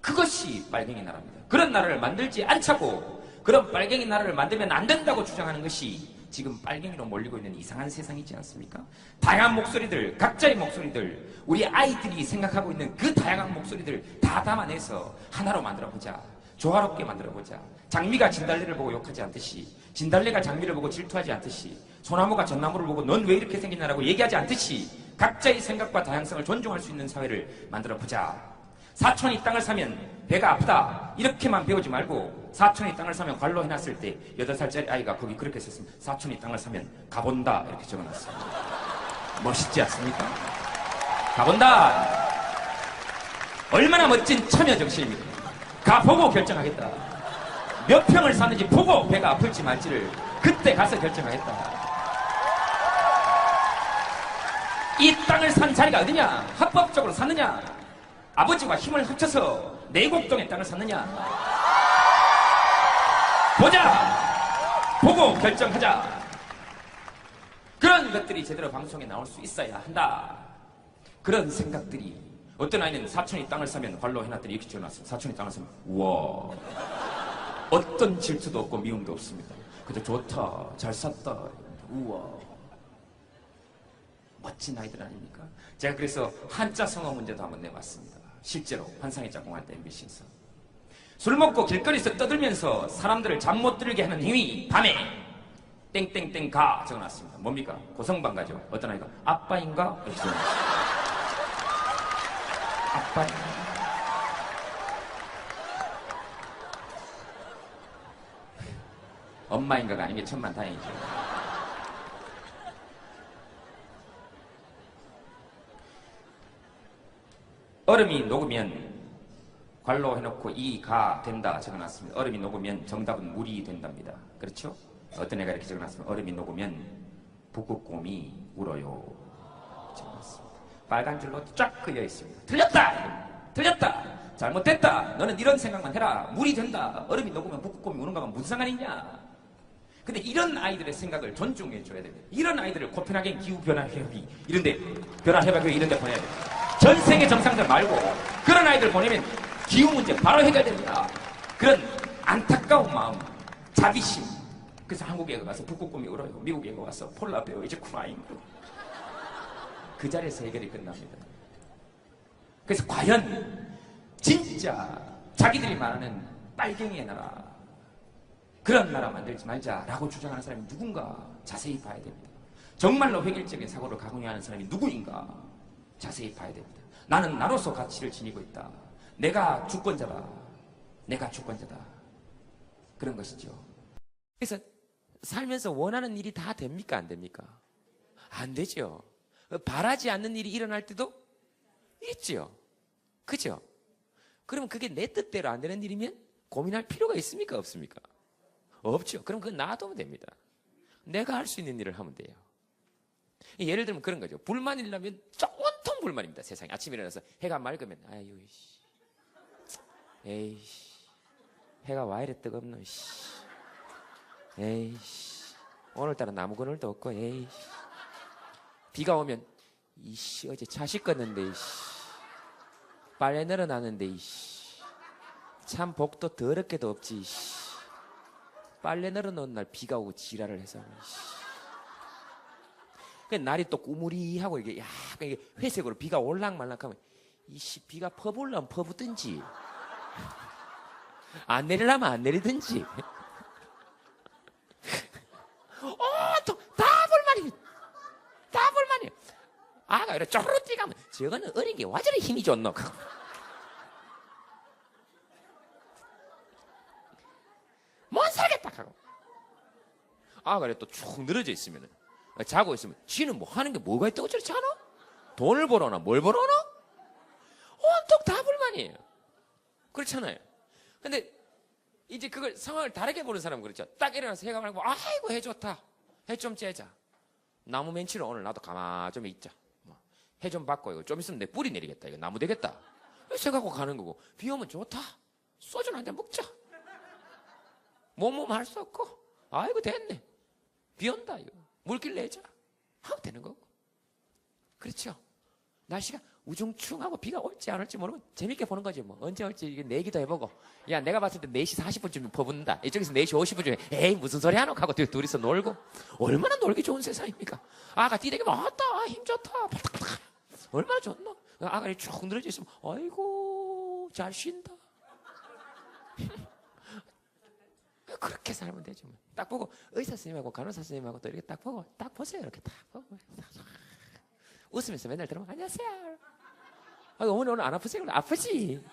그것이 빨갱이 나라입니다. 그런 나라를 만들지 않자고 그런 빨갱이 나라를 만들면 안 된다고 주장하는 것이 지금 빨갱이로 몰리고 있는 이상한 세상이지 않습니까? 다양한 목소리들, 각자의 목소리들, 우리 아이들이 생각하고 있는 그 다양한 목소리들 다 담아내서 하나로 만들어보자. 조화롭게 만들어보자. 장미가 진달래를 보고 욕하지 않듯이, 진달래가 장미를 보고 질투하지 않듯이, 소나무가 전나무를 보고 넌 왜 이렇게 생겼냐라고 얘기하지 않듯이 각자의 생각과 다양성을 존중할 수 있는 사회를 만들어보자. 사촌이 땅을 사면 배가 아프다 이렇게만 배우지 말고 사촌이 땅을 사면 관로 해놨을 때 8살짜리 아이가 거기 그렇게 썼습니다. 사촌이 땅을 사면 가본다 이렇게 적어놨어요. 멋있지 않습니까? 가본다. 얼마나 멋진 참여정신입니까? 가보고 결정하겠다. 몇 평을 사는지 보고 배가 아플지 말지를 그때 가서 결정하겠다. 이 땅을 산 자리가 어디냐? 합법적으로 샀느냐? 아버지와 힘을 합쳐서 내곡동의 땅을 샀느냐? 보자! 보고 결정하자. 그런 것들이 제대로 방송에 나올 수 있어야 한다. 그런 생각들이 어떤 아이는 사촌이 땅을 사면 관로 해놨더니 이렇게 지어놨어요. 사촌이 땅을 사면 우와 어떤 질투도 없고 미움도 없습니다. 그저 좋다 잘 샀다 우와 멋진 아이들 아닙니까? 제가 그래서 한자 성어 문제도 한번 내봤습니다. 실제로 환상의 짝꿍할 때 MBC에서 술 먹고 길거리에서 떠들면서 사람들을 잠 못 들게 하는 힘이 밤에 땡땡땡 가 적어놨습니다. 뭡니까? 고성방가죠. 어떤 아이가 아빠인가? 이렇게 적어놨습니다. 아빠인가? 엄마인가가 아닌 게 천만다행이죠. 얼음이 녹으면 관로 해놓고 이가 된다 적어놨습니다. 얼음이 녹으면 정답은 물이 된답니다. 그렇죠? 어떤 애가 이렇게 적어놨습니다. 얼음이 녹으면 북극곰이 울어요 적어놨습니다. 빨간 줄로 쫙 그려 있습니다. 틀렸다! 틀렸다! 잘못됐다! 너는 이런 생각만 해라. 물이 된다. 얼음이 녹으면 북극곰이 우는 거가 무슨 상관이냐? 근데 이런 아이들의 생각을 존중해 줘야 됩니다. 이런 아이들을 코펜하겐 기후변화협의 이런데 변화협약회 이런데 보내야 됩니다. 전 세계 정상들 말고 그런 아이들 보내면 기후 문제 바로 해결됩니다. 그런 안타까운 마음, 자비심. 그래서 한국에 가서 북극곰이 울어요. 미국에 가서 폴라 베어 이제 크라잉. 그 자리에서 해결이 끝납니다. 그래서 과연 진짜 자기들이 말하는 빨갱이의 나라 그런 나라 만들지 말자라고 주장하는 사람이 누군가 자세히 봐야 됩니다. 정말로 획일적인 사고를 강요하는 사람이 누구인가 자세히 봐야 됩니다. 나는 나로서 가치를 지니고 있다. 내가 주권자다. 내가 주권자다. 그런 것이죠. 그래서 살면서 원하는 일이 다 됩니까? 안 됩니까? 안 되죠. 바라지 않는 일이 일어날 때도 있죠. 그죠? 그러면 그게 내 뜻대로 안 되는 일이면 고민할 필요가 있습니까? 없습니까? 없죠. 그럼 그건 놔두면 됩니다. 내가 할 수 있는 일을 하면 돼요. 예를 들면 그런 거죠. 불만이 일라면 온통 불만입니다. 세상에. 아침에 일어나서 해가 맑으면 아유 씨. 에이씨. 해가 와 이래 뜨겁노 씨. 에이씨. 오늘따라 나무 그늘도 없고 에이씨. 비가 오면 이씨 어제 차 씻었는데 이씨. 빨래 늘어나는데 이씨. 참 복도 더럽게도 없지 이씨. 빨래 늘어놓은 날 비가 오고 지랄을 해서 이씨. 날이 또 꾸무리하고 이게 약간 이게 회색으로 비가 올락말락하면 이씨 비가 퍼부려면 퍼붓든지 안 내리려면 안 내리든지 또 다 불만이에요. 다 불만이에요. 아가 이렇게 쪼르르 뛰가면 저거는 어린 게 와저리 힘이 좋노. 못 살겠다 하고 아가 이렇게 또 쭉 늘어져 있으면은 자고 있으면 지는 뭐 하는 게 뭐가 있다고 저리 자노? 돈을 벌어나 뭘 벌어나? 아니에요. 그렇잖아요. 근데 이제 그걸 상황을 다르게 보는 사람은 그렇죠. 딱 일어나서 해가 말고 아이고 해 좋다. 해 좀 째자. 나무 멘치로 오늘 나도 가만 좀 있자. 해 좀 받고 이거 좀 있으면 내 뿌리 내리겠다. 이거 나무 되겠다. 생각하고 가는 거고. 비 오면 좋다. 소주 한 잔 먹자. 몸 할 수 없고. 아이고 됐네. 비 온다 이거. 물길 내자. 하고 되는 거고. 그렇죠. 날씨가 우중충하고 비가 올지 안 올지 모르면 재밌게 보는 거지 뭐. 언제 올지 이게 내기도 해보고. 야 내가 봤을 때 4시 40분쯤 퍼붓는다. 이쪽에서 4시 50분쯤에 에이 무슨 소리 하노 하고 둘이서 놀고. 얼마나 놀기 좋은 세상입니까. 아가 뛰대기면 아따 힘 좋다. 팔딱팔딱. 얼마나 좋노. 아가리 쭉 늘어져 있으면 아이고 잘 쉰다. 그렇게 살면 되죠. 뭐. 딱 보고 의사 선생님하고 간호사 선생님하고 또 이렇게 딱 보고 딱 보세요. 이렇게 딱 보고 웃으면서 맨날 들어오면 안녕하세요. 아, 어머니 오늘 안 아프세요? 아프지?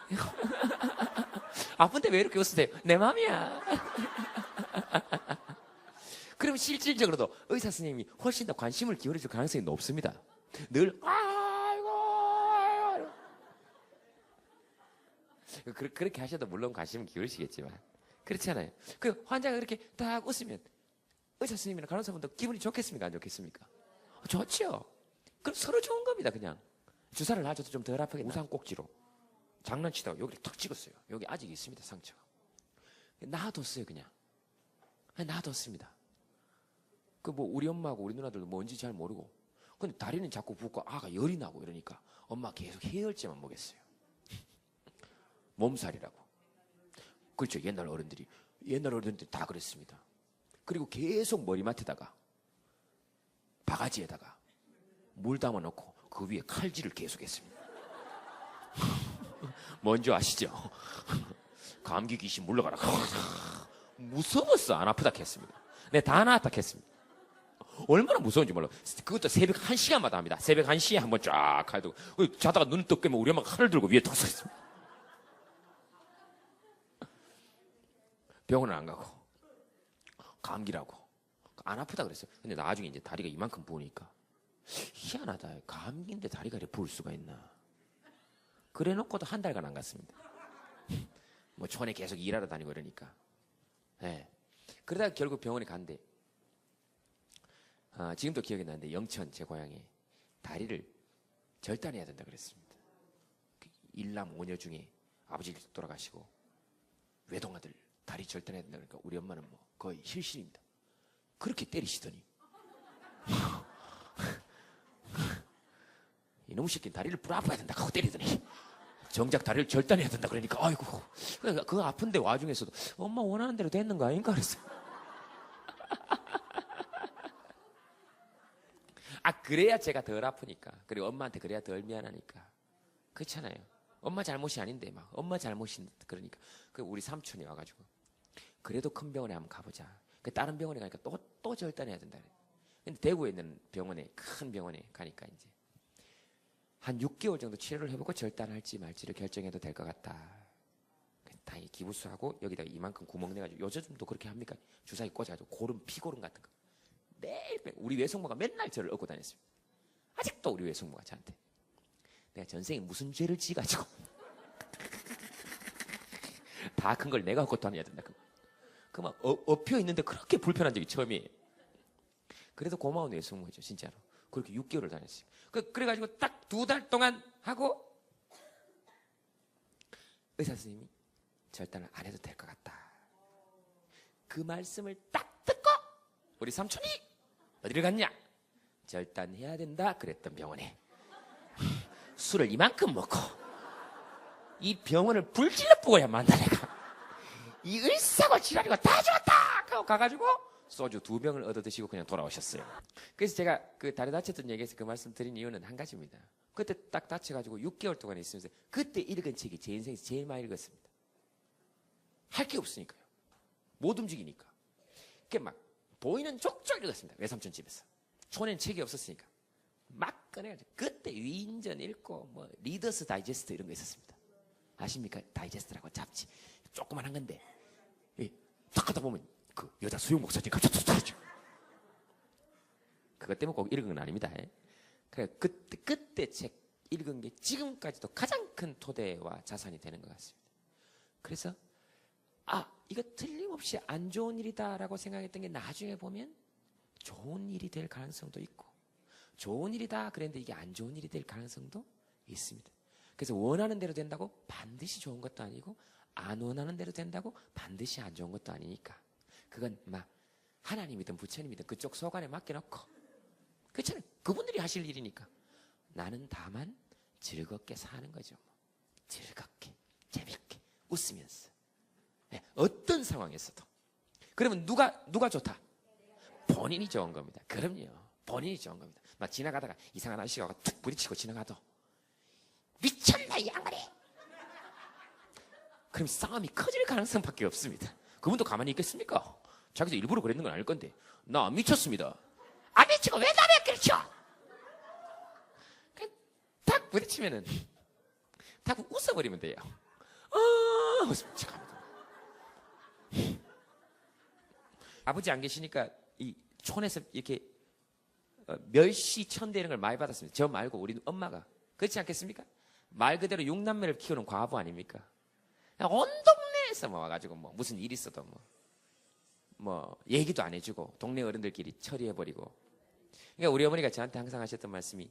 아픈데 왜 이렇게 웃으세요? 내 맘이야. 그럼 실질적으로도 의사 선생님이 훨씬 더 관심을 기울여줄 가능성이 높습니다. 늘 아이고 그렇게 하셔도 물론 관심을 기울이시겠지만 그렇잖아요. 그 환자가 그렇게 딱 웃으면 의사 선생님이나 간호사분도 기분이 좋겠습니까? 안 좋겠습니까? 좋죠. 그럼 서로 좋은 겁니다. 그냥 주사를 놔줘도 좀 덜 아프게 우산 꼭지로 장난치다가 여기를 탁 찍었어요. 여기 아직 있습니다. 상처가. 놔뒀어요. 그냥 놔뒀습니다. 그 뭐 우리 엄마하고 우리 누나들도 뭔지 잘 모르고 근데 다리는 자꾸 붓고 아가 열이 나고 이러니까 엄마 계속 해열제만 먹였어요. 몸살이라고. 그렇죠. 옛날 어른들이 다 그랬습니다. 그리고 계속 머리맡에다가 바가지에다가 물 담아 놓고 그 위에 칼질을 계속했습니다. 뭔지 아시죠? 감기 귀신 물러가라. 무서웠어. 안 아프다 했습니다. 네, 다 나았다 했습니다. 얼마나 무서운지 몰라. 그것도 새벽 1시간마다 합니다. 새벽 1시에 한번 쫙 가도 자다가 눈을 떡 깨면 우리 엄마가 칼을 들고 위에 턱 서 있습니다. 병원을 안 가고 감기라고 안 아프다 그랬어요. 근데 나중에 이제 다리가 이만큼 부으니까 희한하다. 감기인데 다리가 이렇게 부을 수가 있나. 그래 놓고도 한 달간 안 갔습니다. 뭐 촌에 계속 일하러 다니고 이러니까. 네. 그러다가 결국 병원에 간대. 지금도 기억이 나는데 영천 제 고향에 다리를 절단해야 된다 그랬습니다. 일남 5녀 중에 아버지 돌아가시고 외동아들 다리 절단해야 된다 그러니까 우리 엄마는 뭐 거의 실실입니다. 그렇게 때리시더니 이놈의 새끼 다리를 불아파야 된다 하고 때리더니 정작 다리를 절단해야 된다 그러니까 아이고 그 아픈데 와중에서도 엄마 원하는 대로 됐는 거 아닌가 그랬어요. 그래야 제가 덜 아프니까 그리고 엄마한테 그래야 덜 미안하니까 그렇잖아요. 엄마 잘못이 아닌데 막 엄마 잘못인 그러니까 그 우리 삼촌이 와가지고 그래도 큰 병원에 한번 가보자. 그 다른 병원에 가니까 또 절단해야 된다 그래. 근데 대구에 있는 병원에 큰 병원에 가니까 이제 한 6개월 정도 치료를 해보고 절단할지 말지를 결정해도 될 것 같다. 다행히 기부스하고 여기다가 이만큼 구멍 내가지고 요즘도 그렇게 합니까? 주사기 꽂아가지고 고름 피고름 같은 거 매일 우리 외숙모가 맨날 저를 얻고 다녔습니다. 아직도 우리 외숙모가 저한테 내가 전생에 무슨 죄를 지가지고 다 큰 걸 내가 얻고 다녀야 된다. 그만 엎혀 있는데 그렇게 불편한 적이 처음이에요. 그래도 고마운 외숙모죠 진짜로. 그렇게 6개월을 다녔어요. 그래가지고 딱 2달 동안 하고 의사 선생님이 절단을 안 해도 될 것 같다. 그 말씀을 딱 듣고 우리 삼촌이 어디를 갔냐? 절단해야 된다 그랬던 병원에 술을 이만큼 먹고 이 병원을 불질러 뿌고야 만다 내가. 이 을사고 지랄이고 다 죽었다 하고 가가지고 소주 2병을 얻어 드시고 그냥 돌아오셨어요. 그래서 제가 그 다리 다쳤던 얘기에서 그 말씀 드린 이유는 한 가지입니다. 그때 딱 다쳐가지고 6개월 동안 있으면서 그때 읽은 책이 제 인생에서 제일 많이 읽었습니다. 할 게 없으니까요. 못 움직이니까. 그게 막 보이는 족족 읽었습니다. 외삼촌 집에서. 촌엔 책이 없었으니까. 막 꺼내가지고 그때 위인전 읽고 뭐 리더스 다이제스트 이런 거 있었습니다. 아십니까? 다이제스트라고 잡지. 조그만한 건데 딱 하다 보면 그 여자 수영복 사진 갑자기 툭 그것 때문에 꼭 읽은 건 아닙니다. 그래 그때 책 읽은 게 지금까지도 가장 큰 토대와 자산이 되는 것 같습니다. 그래서 이거 틀림없이 안 좋은 일이다라고 생각했던 게 나중에 보면 좋은 일이 될 가능성도 있고, 좋은 일이다 그랬는데 이게 안 좋은 일이 될 가능성도 있습니다. 그래서 원하는 대로 된다고 반드시 좋은 것도 아니고, 안 원하는 대로 된다고 반드시 안 좋은 것도 아니니까, 그건 막 하나님이든 부처님이든 그쪽 소관에 맡겨놓고, 그렇잖아요. 그분들이 하실 일이니까. 나는 다만 즐겁게 사는 거죠. 즐겁게, 재밌게, 웃으면서. 네, 어떤 상황에서도. 그러면 누가 좋다? 본인이 좋은 겁니다. 그럼요. 본인이 좋은 겁니다. 막 지나가다가 이상한 아저씨가 툭 부딪히고 지나가도 미쳤나 이 양아리! 그럼 싸움이 커질 가능성밖에 없습니다. 그분도 가만히 있겠습니까? 자기도 일부러 그랬는 건 아닐 건데, 나 안 미쳤습니다. 안 미치고 왜 나를 그렇죠? 탁 부딪히면은 탁 웃어버리면 돼요. 잠깐만. 아버지 안 계시니까 이 촌에서 이렇게 멸시 천대 이런 걸 많이 받았습니다. 저 말고 우리 엄마가. 그렇지 않겠습니까? 말 그대로 6남매를 키우는 과부 아닙니까? 온 동네에서 와가지고 무슨 일 있어도 얘기도 안 해주고 동네 어른들끼리 처리해버리고. 그러니까 우리 어머니가 저한테 항상 하셨던 말씀이,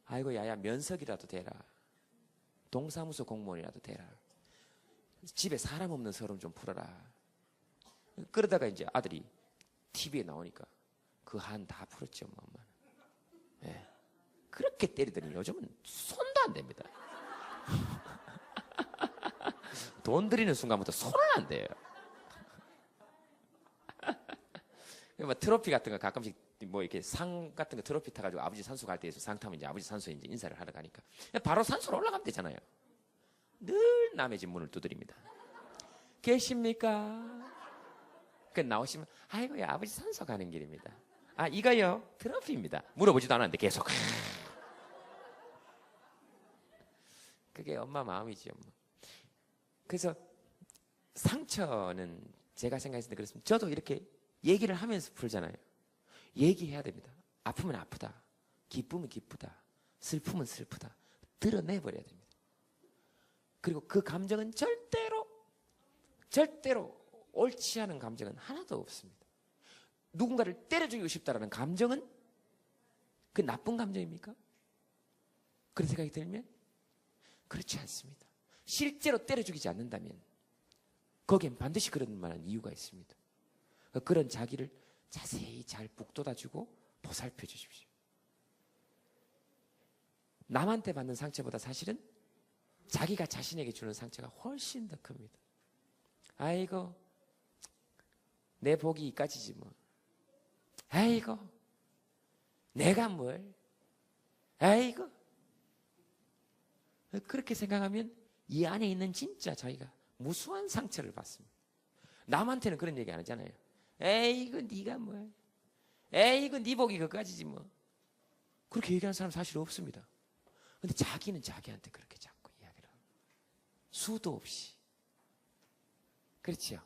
아이고 야야 면석이라도 대라, 동사무소 공무원이라도 대라, 집에 사람 없는 서름 좀 풀어라. 그러다가 이제 아들이 TV에 나오니까 그 한 다 풀었죠, 엄마는. 네. 그렇게 때리더니 요즘은 손도 안 됩니다. 돈 들이는 순간부터 손은 안 돼요. 트로피 같은 거 가끔씩 이렇게 상 같은 거 트로피 타가지고 아버지 산소 갈 때에서 상 타면 이제 아버지 산소에 이제 인사를 하러 가니까 바로 산소로 올라가면 되잖아요. 늘 남의 집 문을 두드립니다. 계십니까? 그 나오시면, 아이고야 아버지 산소 가는 길입니다. 이거요 트로피입니다. 물어보지도 않았는데 계속. 그게 엄마 마음이지, 엄마. 그래서 상처는 제가 생각했을 때 그렇습니다. 저도 이렇게 얘기를 하면서 풀잖아요. 얘기해야 됩니다. 아프면 아프다, 기쁘면 기쁘다, 슬프면 슬프다, 드러내버려야 됩니다. 그리고 그 감정은 절대로 옳지 않은 감정은 하나도 없습니다. 누군가를 때려주고 싶다라는 감정은 그 나쁜 감정입니까? 그런 생각이 들면 그렇지 않습니다. 실제로 때려 죽이지 않는다면 거기엔 반드시 그런 만한 이유가 있습니다. 그런 자기를 자세히 잘 북돋아주고 보살펴 주십시오. 남한테 받는 상처보다 사실은 자기가 자신에게 주는 상처가 훨씬 더 큽니다. 아이고 내 복이 이까지지 뭐. 아이고 내가 뭘. 아이고. 그렇게 생각하면 이 안에 있는 진짜 자기가 무수한 상처를 받습니다. 남한테는 그런 얘기 안 하잖아요. 에이구 네가 뭐, 에이구 네 복이 그까지지 뭐. 그렇게 얘기하는 사람 사실 없습니다. 근데 자기는 자기한테 그렇게 자꾸 이야기를 하고 수도 없이. 그렇죠?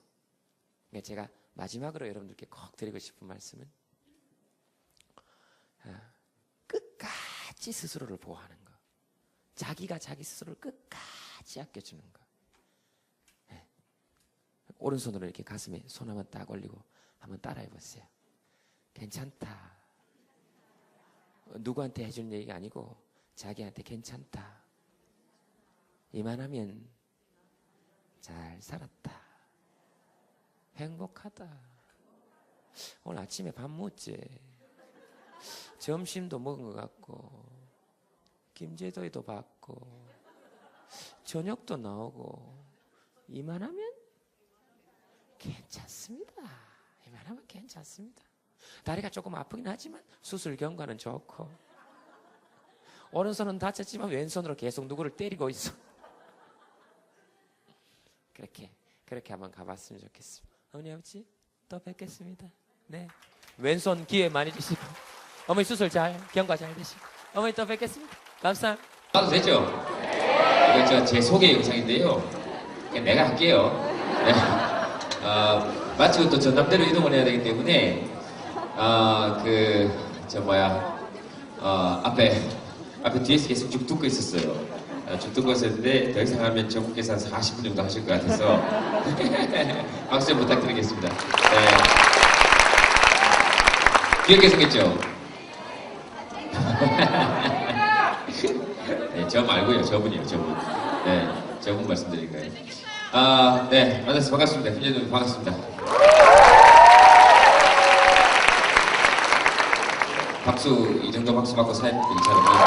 그러니까 제가 마지막으로 여러분들께 꼭 드리고 싶은 말씀은 끝까지 스스로를 보호하는 거. 자기가 자기 스스로를 끝까지 아껴주는 거. 네. 오른손으로 이렇게 가슴에 손 한번 딱 올리고 한번 따라해 보세요. 괜찮다. 누구한테 해주는 얘기가 아니고 자기한테 괜찮다. 이만하면 잘 살았다. 행복하다. 오늘 아침에 밥 먹지. 점심도 먹은 것 같고 김제도에도 받고 저녁도 나오고 이만하면 괜찮습니다. 이만하면 괜찮습니다. 다리가 조금 아프긴 하지만 수술 경과는 좋고 오른손은 다쳤지만 왼손으로 계속 누구를 때리고 있어. 그렇게 한번 가봤으면 좋겠습니다. 어머니 아버지 또 뵙겠습니다. 네, 왼손 기회 많이 주시고 어머니 수술 잘 경과 잘 되시고 어머니 또 뵙겠습니다. 감사합니다. 봐도 되죠? 이거 제 소개 영상인데요. 그냥 내가 할게요. 네. 마치고 또 전남대로 이동을 해야 되기 때문에 앞에 앞에 뒤에서 계속 쭉 듣고 있었어요. 쭉 듣고 있었는데 더 이상 하면 전국에서 한 40분 정도 하실 것 같아서 박수 좀 부탁드리겠습니다. 네. 귀엽게 생겼죠? 네, 저 말고요. 저분이요. 저분. 네, 저분 말씀드릴 거예요. 네, 만나서 반갑습니다. 김재동 반갑습니다. 박수, 이 정도 박수 받고 사연 괜찮은 거예요.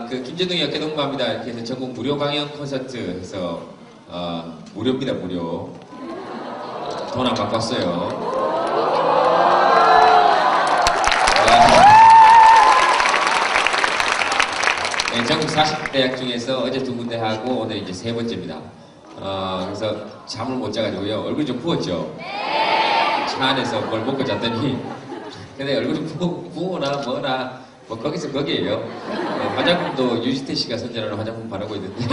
그 김재동이 어깨동무합니다. 이렇게 해서 전국 무료 강연 콘서트 해서 무료입니다. 무료. 돈 안 받고 왔어요. 네, 전국 40대학 중에서 어제 2군데 하고 오늘 이제 3번째입니다. 그래서 잠을 못 자가지고요. 얼굴 좀 부었죠? 차 안에서 뭘 먹고 잤더니 근데 얼굴 좀 부어나 뭐나 뭐 거기서 거기에요. 화장품도 유지태 씨가 선전하는 화장품 바르고 있는데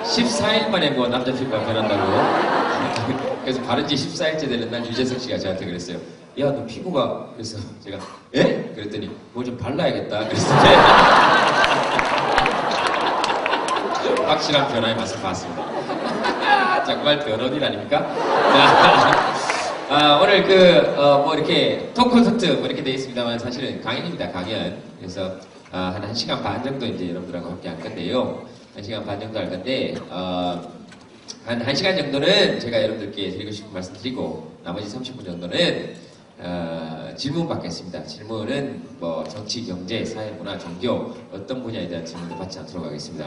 14일 만에 뭐 남자 피부가 변한다고. 그래서 바른 지 14일째 되는 날 유재석 씨가 저한테 그랬어요. 야, 너 피부가. 그래서 제가 에? 그랬더니 뭐 좀 발라야겠다. 그래서 확실한 변화의 맛을 봤습니다. 정말 변원일 아닙니까? 오늘 뭐 이렇게 토크 콘서트 뭐 이렇게 되어 있습니다만 사실은 강연입니다. 강연. 그래서 한 1시간 반 정도 이제 여러분들하고 함께 할 건데요. 1시간 반 정도 할 건데 한 1시간 정도는 제가 여러분들께 드리고 싶은 말씀 드리고 나머지 30분 정도는 질문 받겠습니다. 질문은 뭐 정치, 경제, 사회, 문화, 종교 어떤 분야에 대한 질문도 받지 않도록 하겠습니다.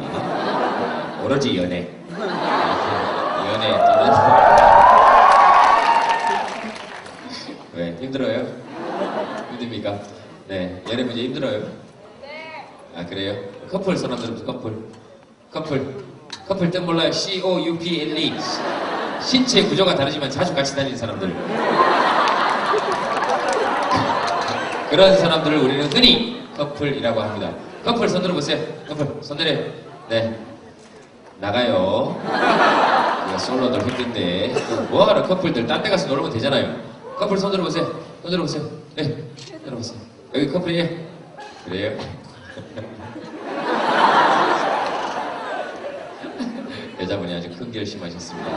오로지 연애. 연애 또는 왜 힘들어요? 힘듭니까? 네, 연애 문제 힘들어요? 네. 그래요? 커플 손 한번 들어보세요. 커플 뜻 몰라요? COUPLE. 신체 구조가 다르지만 자주 같이 다니는 사람들. 그런 사람들을 우리는 흔히 커플이라고 합니다. 커플 손 들어보세요. 커플 손 내려요. 네. 나가요. 솔로들 힘든데 뭐하러 커플들 딴 데 가서 놀면 되잖아요. 커플 손 들어보세요. 손 들어보세요. 네. 들어보세요. 여기 커플이에요? 그래요? 여자분이 아주 큰 결심하셨습니다.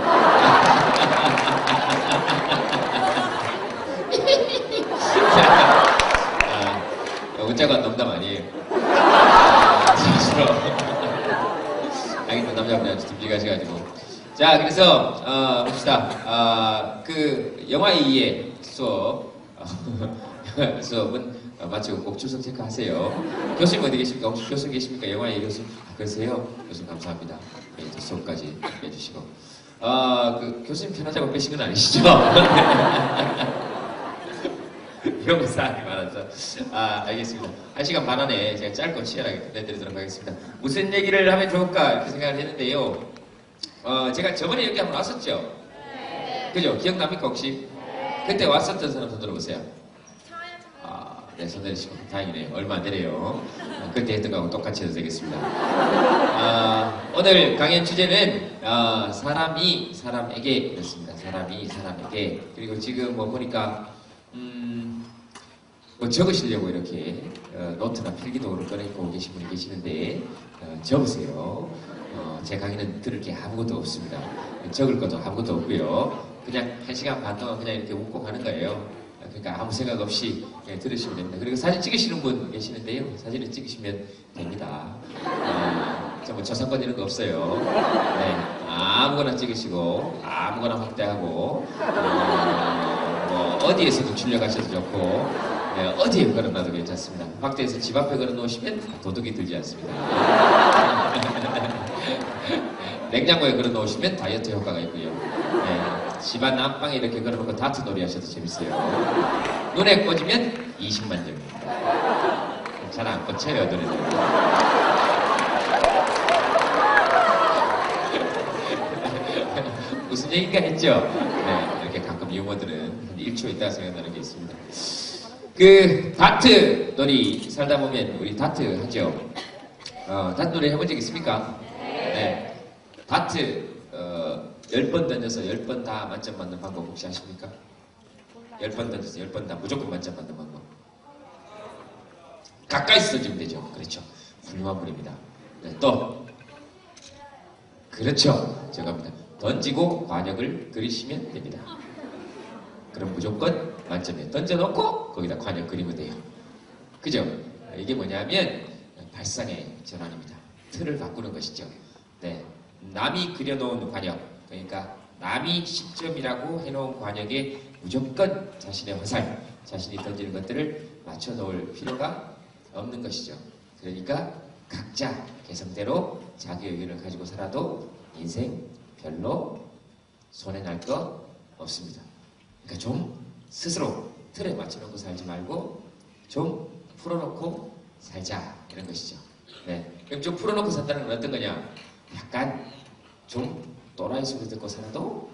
웃자고 한 농담 아니에요. 진짜로. 남자분이 아주 듬직하셔가지고. 자, 그래서, 봅시다. 그, 영화 2의 수업은 마치고 꼭 출석 체크하세요. 교수님 어디 계십니까? 혹시 교수 계십니까? 영화 2 교수. 그러세요? 교수님 감사합니다. 네, 수업까지 해주시고. 그, 교수님 편하자고 빼신 건 아니시죠? 영상이 많아서. 알겠습니다. 1시간 반 안에 제가 짧고 치열하게 끝내드리도록 하겠습니다. 무슨 얘기를 하면 좋을까? 이렇게 생각을 했는데요. 제가 저번에 여기 한번 왔었죠? 네. 그죠? 기억납니까, 혹시? 네. 그때 왔었던 사람 손 들어보세요. 네, 손 내리시고. 다행이네요. 얼마 안 되네요. 그때 했던 거하고 똑같이 해도 되겠습니다. 오늘 강연 주제는, 사람이 사람에게 였습니다. 사람이 사람에게. 그리고 지금 뭐 보니까, 뭐 적으시려고 이렇게 노트나 필기도구를 꺼내고 계신 분이 계시는데 적으세요. 제 강의는 들을 게 아무것도 없습니다. 적을 것도 아무것도 없고요. 그냥 1시간 반 동안 그냥 이렇게 웃고 가는 거예요. 그러니까 아무 생각 없이 들으시면 됩니다. 그리고 사진 찍으시는 분 계시는데요. 사진을 찍으시면 됩니다. 뭐 저작권 이런 거 없어요. 네, 아무거나 찍으시고 아무거나 확대하고 뭐 어디에서도 출력하셔도 좋고 네, 어디에 걸어놔도 괜찮습니다. 확대해서 집 앞에 걸어놓으시면 도둑이 들지 않습니다. 냉장고에 걸어놓으시면 다이어트 효과가 있고요. 네, 집안 안방에 이렇게 걸어놓고 다트 놀이 하셔도 재밌어요. 눈에 꽂으면 20만 점입니다. 잘 안 꽂혀요, 눈에는. 무슨 얘기인가 했죠? 네, 이렇게 가끔 유머들은 한 1초 있다가 생각나는 게 있습니다. 그 다트 놀이 살다 보면 우리 다트 하죠. 다트 놀이 해본 적 있습니까? 네. 다트 10번 던져서 10번 다 만점 받는 방법 혹시 아십니까? 10번 던져서 10번 다 무조건 만점 받는 방법. 가까이서 던지면 되죠. 그렇죠. 훌륭한 분입니다. 네, 또 그렇죠. 저겁니다. 던지고 관역을 그리시면 됩니다. 그럼 무조건 만점에 던져놓고 거기다 관역 그리면 돼요. 그죠? 이게 뭐냐면 발상의 전환입니다. 틀을 바꾸는 것이죠. 네, 남이 그려놓은 관역, 그러니까 남이 10점이라고 해놓은 관역에 무조건 자신의 화살, 자신이 던지는 것들을 맞춰 놓을 필요가 없는 것이죠. 그러니까 각자 개성대로 자기 의견을 가지고 살아도 인생 별로 손해날 거 없습니다. 그러니까 좀 스스로 틀에 맞춰놓고 살지 말고 좀 풀어놓고 살자, 이런 것이죠. 네, 그럼 좀 풀어놓고 산다는 건 어떤 거냐? 약간 좀 또라이 소리 듣고 살아도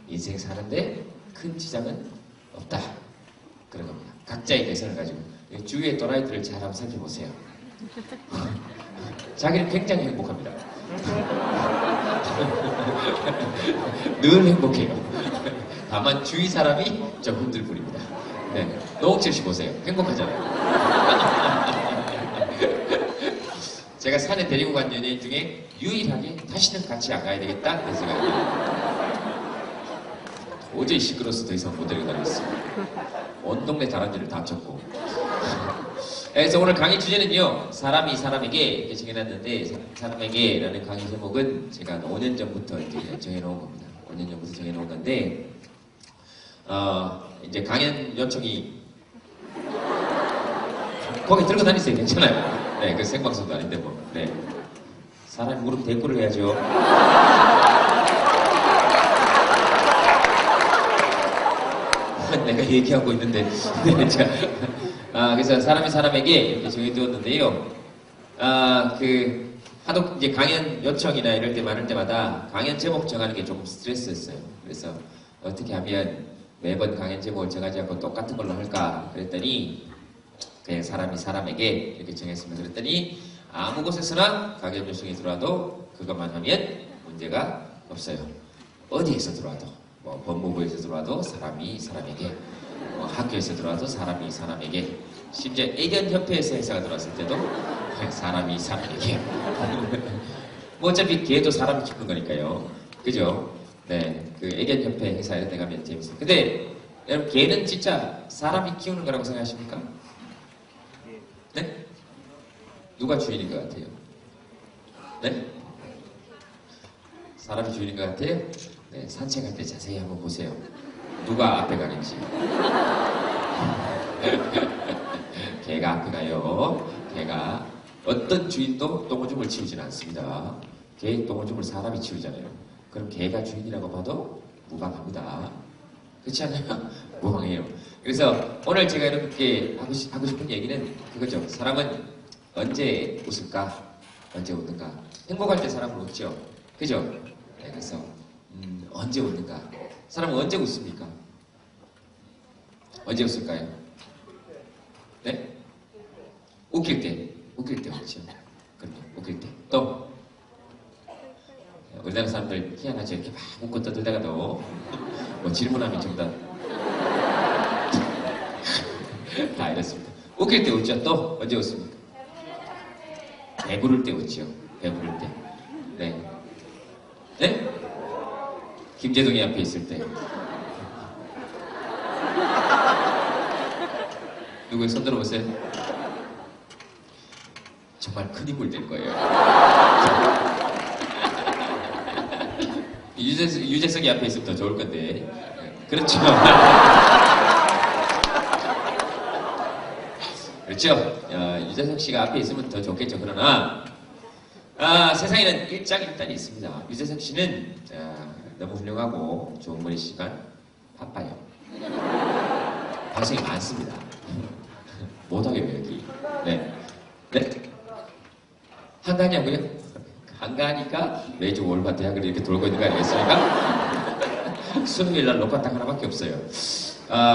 인생 사는데 큰 지장은 없다, 그런 겁니다. 각자의 개성을 가지고 주위의 또라이들을 잘 한번 살펴보세요. 자기는 굉장히 행복합니다. 늘 행복해요. 다만 주위 사람이 좀 힘들 뿐입니다. 네, 노홍철 씨 보세요. 행복하잖아요. 제가 산에 데리고 간 연예인 중에 유일하게 다시는 같이 안 가야 되겠다 그런 생각이에요. 도저히 시끄러워서 더 이상 못 데리고 다녔어요. 온 동네 다람쥐를 다 쳤고. 그래서 오늘 강의 주제는요, 사람이 사람에게 이렇게 정해놨는데, 사람에게라는 강의 제목은 제가 5년 전부터 이제 정해놓은 겁니다. 5년 전부터 정해놓은 건데, 이제 강연 요청이 거기 들고 다니세요. 괜찮아요. 네, 그 생방송도 아닌데 뭐. 네, 사람이 무릎 대꾸를 해야죠. 내가 얘기하고 있는데. 네, 자, 그래서 사람이 사람에게 이렇게 정해두었는데요. 하도 이제 강연 요청이나 이럴 때 많을 때마다 강연 제목 정하는 게 조금 스트레스였어요. 그래서 어떻게 하면 매번 강연 제목을 정하지 않고 똑같은 걸로 할까 그랬더니 그냥 사람이 사람에게 이렇게 정했습니다. 그랬더니 아무 곳에서나 강연 요청이 들어와도 그것만 하면 문제가 없어요. 어디에서 들어와도, 뭐 법무부에서 들어와도 사람이 사람에게, 뭐 학교에서 들어와도 사람이 사람에게, 심지어 애견협회에서 행사가 들어왔을 때도 사람이 사람에게. 뭐 어차피 개도 사람이 키우는 거니까요. 그죠? 네, 그 애견협회 행사 이런 데 가면 재밌어요. 근데 여러분, 개는 진짜 사람이 키우는 거라고 생각하십니까? 네? 누가 주인인 것 같아요? 네? 사람이 주인인 것 같아요? 네, 산책할 때 자세히 한번 보세요. 누가 앞에 가는지. 개가 앞에 가요. 개가 어떤 주인도 똥오줌을 치우지는 않습니다. 개의 똥오줌을 사람이 치우잖아요. 그럼 개가 주인이라고 봐도 무방합니다. 그렇지 않아요? 무방해요. 그래서 오늘 제가 이렇게 하고 싶은 얘기는 그거죠. 사람은 언제 웃을까? 언제 웃는가? 행복할 때 사람은 웃죠. 그죠? 네, 그래서 언제 웃는가? 사람은 언제 웃습니까? 언제 웃을까요? 네? 웃길 때 웃죠. 그럼요. 웃길 때. 또 우리나라 사람들 희한하죠. 이렇게 막 웃고 떠들다가도 뭐 질문하면 정답 다 이렇습니다. 웃길 때 웃죠. 또 언제 웃습니까? 배부를 때 웃죠. 배부를 때. 네. 네? 김재동이 앞에 있을 때. 누구의 손 들어보세요. 정말 큰 인물 될 거예요. 유재석이 앞에 있으면 더 좋을 건데. 그렇죠. 그렇죠. 유재석 씨가 앞에 있으면 더 좋겠죠. 그러나 세상에는 일장일단이 있습니다. 유재석 씨는 너무 훌륭하고 좋은 분이시지만 바빠요. 방송이 많습니다. 못하겠네요, 여기. 네. 네? 한가하냐고요? 한가하니까 매주 월화 대학을 이렇게 돌고 있는 거 아니겠습니까? 수요일 날 녹화 딱 하나밖에 없어요.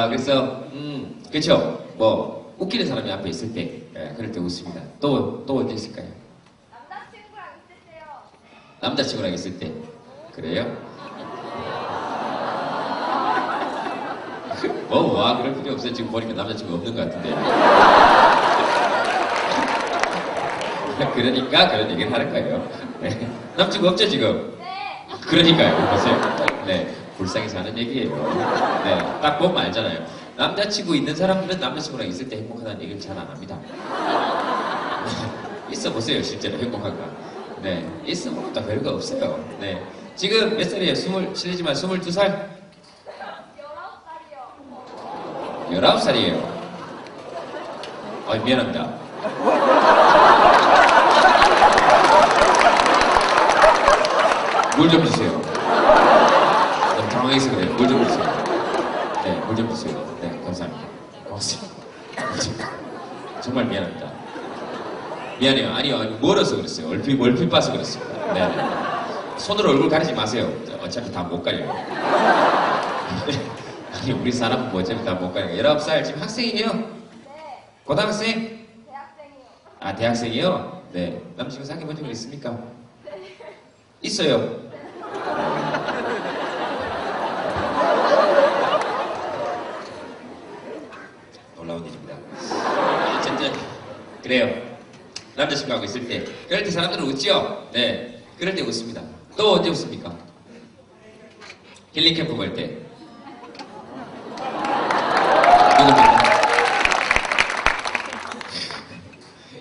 그래서, 그렇죠. 뭐, 웃기는 사람이 앞에 있을 때, 그럴 때 웃습니다. 또 언제 있을까요? 남자친구랑 있을 때요. 남자친구랑 있을 때. 그래요? 와, 그럴 필요 없어요. 지금 보니까 남자친구 없는 것 같은데. 그러니까 그런 얘기를 하는 거예요. 네. 남자친구 없죠, 지금? 네. 그러니까요. 보세요. 네. 불쌍해서 하는 얘기예요. 네. 딱 보면 알잖아요. 남자친구 있는 사람들은 남자친구랑 있을 때 행복하다는 얘기를 잘 안 합니다. 있어 보세요, 실제로 행복한가. 네. 있으면 또 별거 없어요. 네. 지금 몇 살이에요? 실례지만 22살? 19살이에요. 미안합니다. 물 좀 주세요. 너무 당황해서 그래요. 물 좀 주세요. 네, 물 좀 주세요. 네, 감사합니다. 고맙습니다. 정말 미안합니다. 미안해요. 아니요, 멀어서 그랬어요. 얼핏 봐서 그랬습니다. 네, 네. 손으로 얼굴 가리지 마세요. 어차피 다 못 가려요. 아니, 우리 사람은 뭐 어차피 다 못 가려요. 19살, 지금 학생이에요? 네. 고등학생? 대학생이요. 아, 대학생이요? 네. 남친구 사귀어 본 적은 있습니까? 네. 있어요. 놀라운 일입니다. 어쨌든 그래요. 남자친구하고 있을 때 그럴 때 사람들은 웃죠? 네, 그럴 때 웃습니다. 또 언제 웃습니까? 힐링 캠프 갈 때.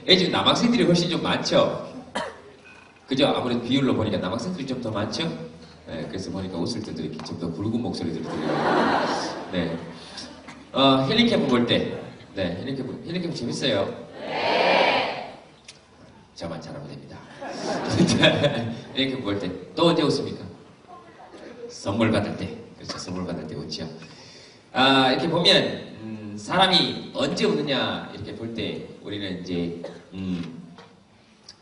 요즘 남학생들이 훨씬 좀 많죠? 그죠? 아무래도 비율로 보니까 남학생들이 좀 더 많죠? 네, 그래서 보니까 웃을 때도 이렇게 좀 더 굵은 목소리들이 들려요. 네. 힐링 캠프 볼 때. 네, 힐링 캠프 재밌어요? 네. 저만 잘하면 됩니다. 힐링 캠프 볼 때. 또 언제 웃습니까? 선물 받을 때. 그렇죠. 선물 받을 때 웃죠. 이렇게 보면, 사람이 언제 웃느냐, 이렇게 볼 때, 우리는 이제,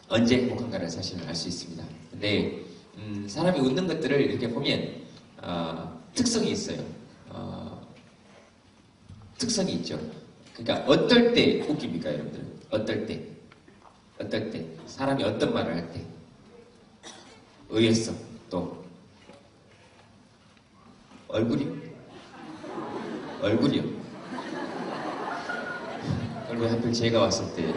언제 행복한가를 사실은 알 수 있습니다. 근데 사람이 웃는 것들을 이렇게 보면 특성이 있어요. 특성이 있죠. 그러니까 어떨 때 웃깁니까, 여러분들? 어떨 때? 어떨 때? 사람이 어떤 말을 할 때? 의외성, 또 얼굴이요. 얼굴 왜 하필 제가 왔을 때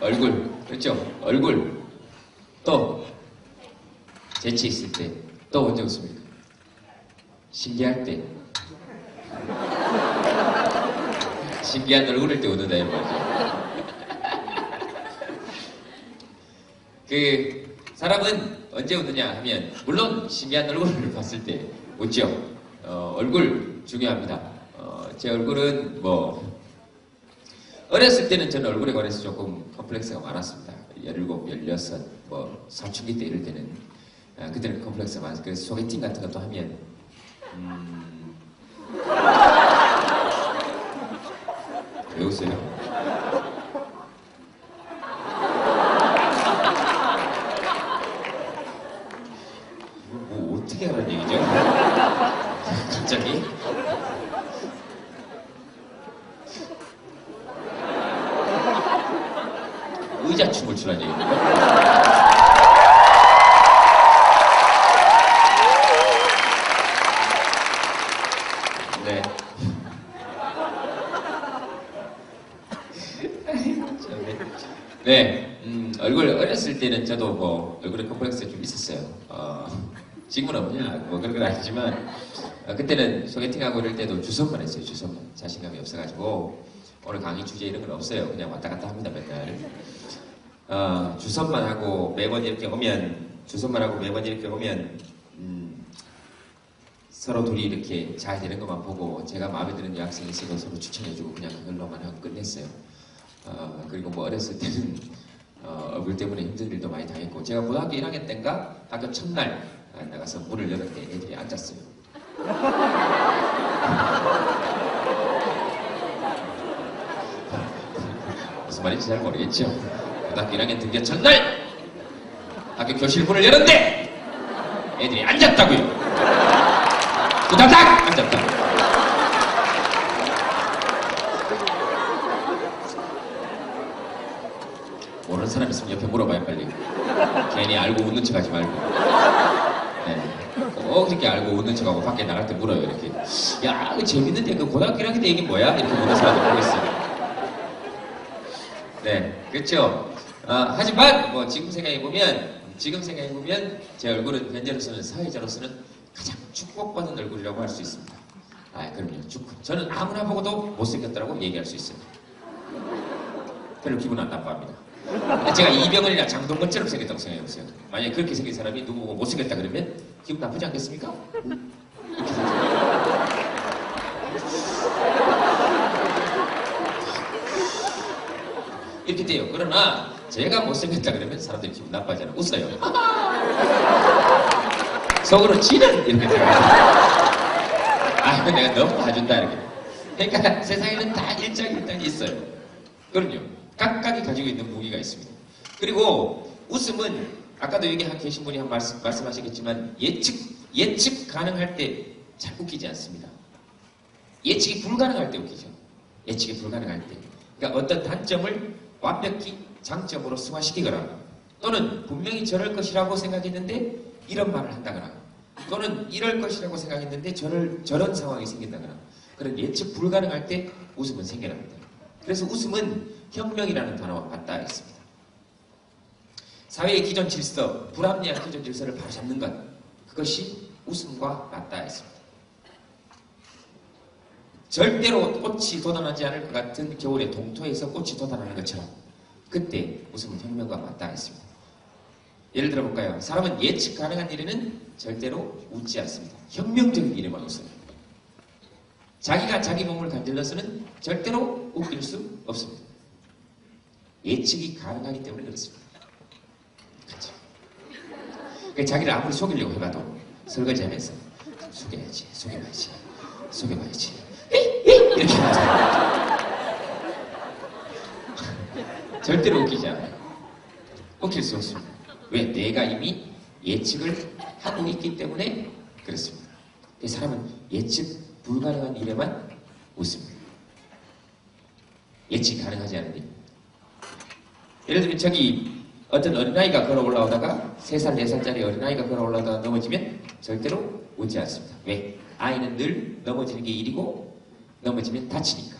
얼굴, 그렇죠? 얼굴. 또 재치 있을 때. 또 언제 웃습니까? 신기할 때. 신기한 얼굴일 때 웃는다 이런 말이죠. 그 사람은 언제 웃느냐 하면 물론 신기한 얼굴을 봤을 때 웃죠. 얼굴 중요합니다. 제 얼굴은 뭐 어렸을 때는 저는 얼굴에 관해서 조금 컴플렉스가 많았습니다. 17, 16, 뭐 사춘기 때 이럴 때는 그때는 컴플렉스가 많았어요. 그래서 소개팅 같은 것도 하면 왜 웃어요? 뭐 어떻게 하는 얘기죠? 갑자기? 의자춤을 추라는 얘기입니다. 네. 네, 얼굴 어렸을 때는 저도 뭐 얼굴에 컴플렉스가 좀 있었어요. 지금은 없냐? 뭐 그런 건 아니지만 그때는 소개팅하고 이럴 때도 주선만 했어요. 주선만. 자신감이 없어가지고 오늘 강의 주제 이런 건 없어요. 그냥 왔다 갔다 합니다 맨날. 주선만 하고 매번 이렇게 오면 서로 둘이 이렇게 잘 되는 것만 보고 제가 마음에 드는 여학생이 있어도 서로 추천해주고 그냥 그걸로만 하고 끝냈어요. 그리고 뭐 어렸을 때는 얼굴 때문에 힘든 일도 많이 당했고 제가 고등학교 1학년 때인가 학교 첫날 나가서 문을 열을 때 애들이 앉았어요. 무슨 말인지 잘 모르겠죠. 고등학교 1학년 등교 첫날 학교 교실 문을 열었는데 애들이 앉았다고요. 후다닥 앉았다. 모르는 사람 있으면 옆에 물어봐요 빨리. 괜히 알고 웃는 척하지 말고. 네. 그렇게 알고 웃는 척하고 밖에 나갈 때 물어요. 이렇게. 야, 이거 재밌는데 그 고등학교 1학년 때 이게 뭐야? 이렇게 묻는 사람도 보겠어요. 네, 그렇죠. 하지만 뭐 지금 생각해보면 제 얼굴은 현재로서는 사회자로서는 가장 축복받은 얼굴이라고 할 수 있습니다. 그럼요. 저는 아무나 보고도 못생겼다고 얘기할 수 있어요. 별로 기분 안 나빠합니다. 제가 이병헌이나 장동건처럼 생겼다고 생각해보세요. 만약에 그렇게 생긴 사람이 누구 보고 못생겼다 그러면 기분 나쁘지 않겠습니까? 이렇게 생겨요. 이렇게 돼요. 그러나 제가 못생겼다 그러면 사람들이 기분 나빠하잖아요. 웃어요. 속으로 지는 이렇게 돼요. 내가 너무 봐준다 이렇게. 그러니까 세상에는 다 일장일단이 있어요. 그럼요. 각각이 가지고 있는 무기가 있습니다. 그리고 웃음은 아까도 여기 계신 분이 말씀하시겠지만 예측 가능할 때 잘 웃기지 않습니다. 예측이 불가능할 때 웃기죠. 예측이 불가능할 때. 그러니까 어떤 단점을 완벽히 장점으로 승화시키거나 또는 분명히 저럴 것이라고 생각했는데 이런 말을 한다거나 또는 이럴 것이라고 생각했는데 저런 상황이 생긴다거나 그런 예측 불가능할 때 웃음은 생겨납니다. 그래서 웃음은 혁명이라는 단어와 맞닿아 있습니다. 사회의 기존 질서, 불합리한 기존 질서를 바로잡는 것, 그것이 웃음과 맞닿아 있습니다. 절대로 꽃이 돋아나지 않을 것 같은 겨울의 동토에서 꽃이 돋아나는 것처럼 그때 웃음은 혁명과 맞닿아 있습니다. 예를 들어 볼까요? 사람은 예측 가능한 일에는 절대로 웃지 않습니다. 혁명적인 일에만 웃어요. 자기가 자기 몸을 간질러서는 절대로 웃길 수 없습니다. 예측이 가능하기 때문에 그렇습니다. 그렇죠? 그러니까 자기를 아무리 속이려고 해봐도 설거지하면서 속여봐야지 이렇게 하잖아요. 절대로 웃기지 않아요. 웃길 수 없습니다. 왜? 내가 이미 예측을 하고 있기 때문에 그렇습니다. 사람은 예측 불가능한 일에만 웃습니다. 예측이 가능하지 않은 일. 예를 들면 저기 어떤 어린아이가 걸어 올라오다가 3살, 4살짜리 어린아이가 걸어 올라오다가 넘어지면 절대로 웃지 않습니다. 왜? 아이는 늘 넘어지는 게 일이고 넘어지면 다치니까.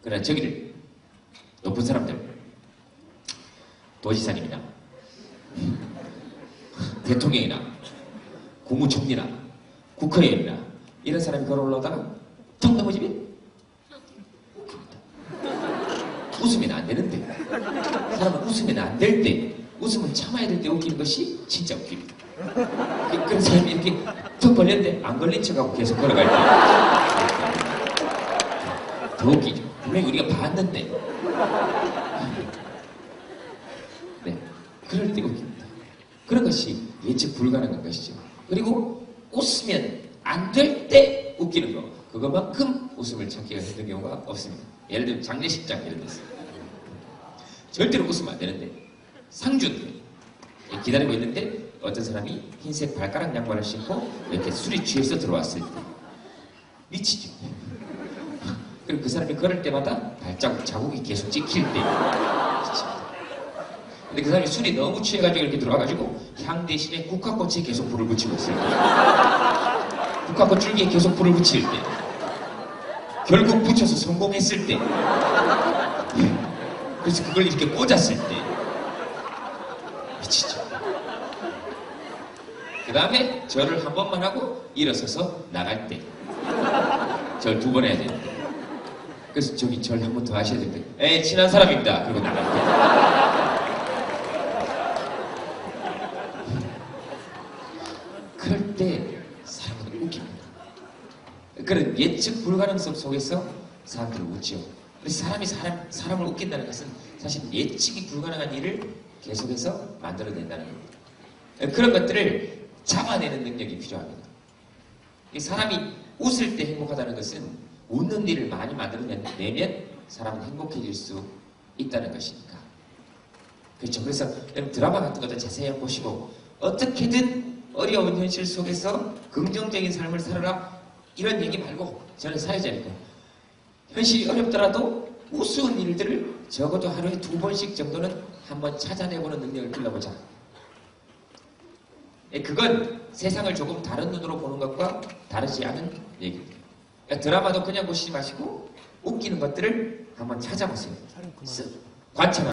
그러나 저기를 높은 사람들 도지사님이나 대통령이나 국무총리나 국회의원이나 이런 사람이 걸어 올라오다가 턱 넘어지면 웃으면 안 되는데 사람은 웃으면 안 될 때 웃으면 참아야 될 때 웃기는 것이 진짜 웃깁니다. 그런 사람이 이렇게 턱 걸렸는데 안 걸린 척하고 계속 걸어갈 때 더 웃기죠. 분명히 우리가 봤는데 네, 그럴 때 웃깁니다. 그런 것이 예측 불가능한 것이죠. 그리고 웃으면 안 될 때 웃기는 거 그것만큼 웃음을 찾기가 힘든 경우가 없습니다. 예를 들면 장례식장 이런 데서 절대로 웃으면 안 되는데 상준 기다리고 있는데 어떤 사람이 흰색 발가락 양말을 신고 이렇게 술이 취해서 들어왔을 때 미치죠. 그리고 그 사람이 걸을 때마다 발자국 자국이 계속 찍힐 때 미칩니다. 근데 그 사람이 술이 너무 취해가지고 이렇게 들어와가지고 향 대신에 국화꽃에 계속 불을 붙이고 있을 때 국화꽃 줄기에 계속 불을 붙일 때 결국 붙여서 성공했을 때 그래서 그걸 이렇게 꽂았을 때 미치죠. 그 다음에 절을 한 번만 하고 일어서서 나갈 때 절 2번 해야 되는데 그래서 저기 절 한 번 더 하셔야 되는데 에이 친한 사람입니다. 그리고 나갈 때 그럴 때 사람은 웃깁니다. 그런 예측 불가능성 속에서 사람들은 웃지요. 사람을 웃긴다는 것은 사실 예측이 불가능한 일을 계속해서 만들어낸다는 겁니다. 그런 것들을 잡아내는 능력이 필요합니다. 사람이 웃을 때 행복하다는 것은 웃는 일을 많이 만들어내면 사람은 행복해질 수 있다는 것이니까. 그렇죠. 그래서 드라마 같은 것도 자세히 보시고 어떻게든 어려운 현실 속에서 긍정적인 삶을 살아라 이런 얘기 말고 저는 사회자니까 현실이 어렵더라도 우스운 일들을 적어도 하루에 2번씩 정도는 한번 찾아내보는 능력을 길러보자. 그건 세상을 조금 다른 눈으로 보는 것과 다르지 않은 얘기입니다. 그러니까 드라마도 그냥 보시지 마시고 웃기는 것들을 한번 찾아보세요. 관찰.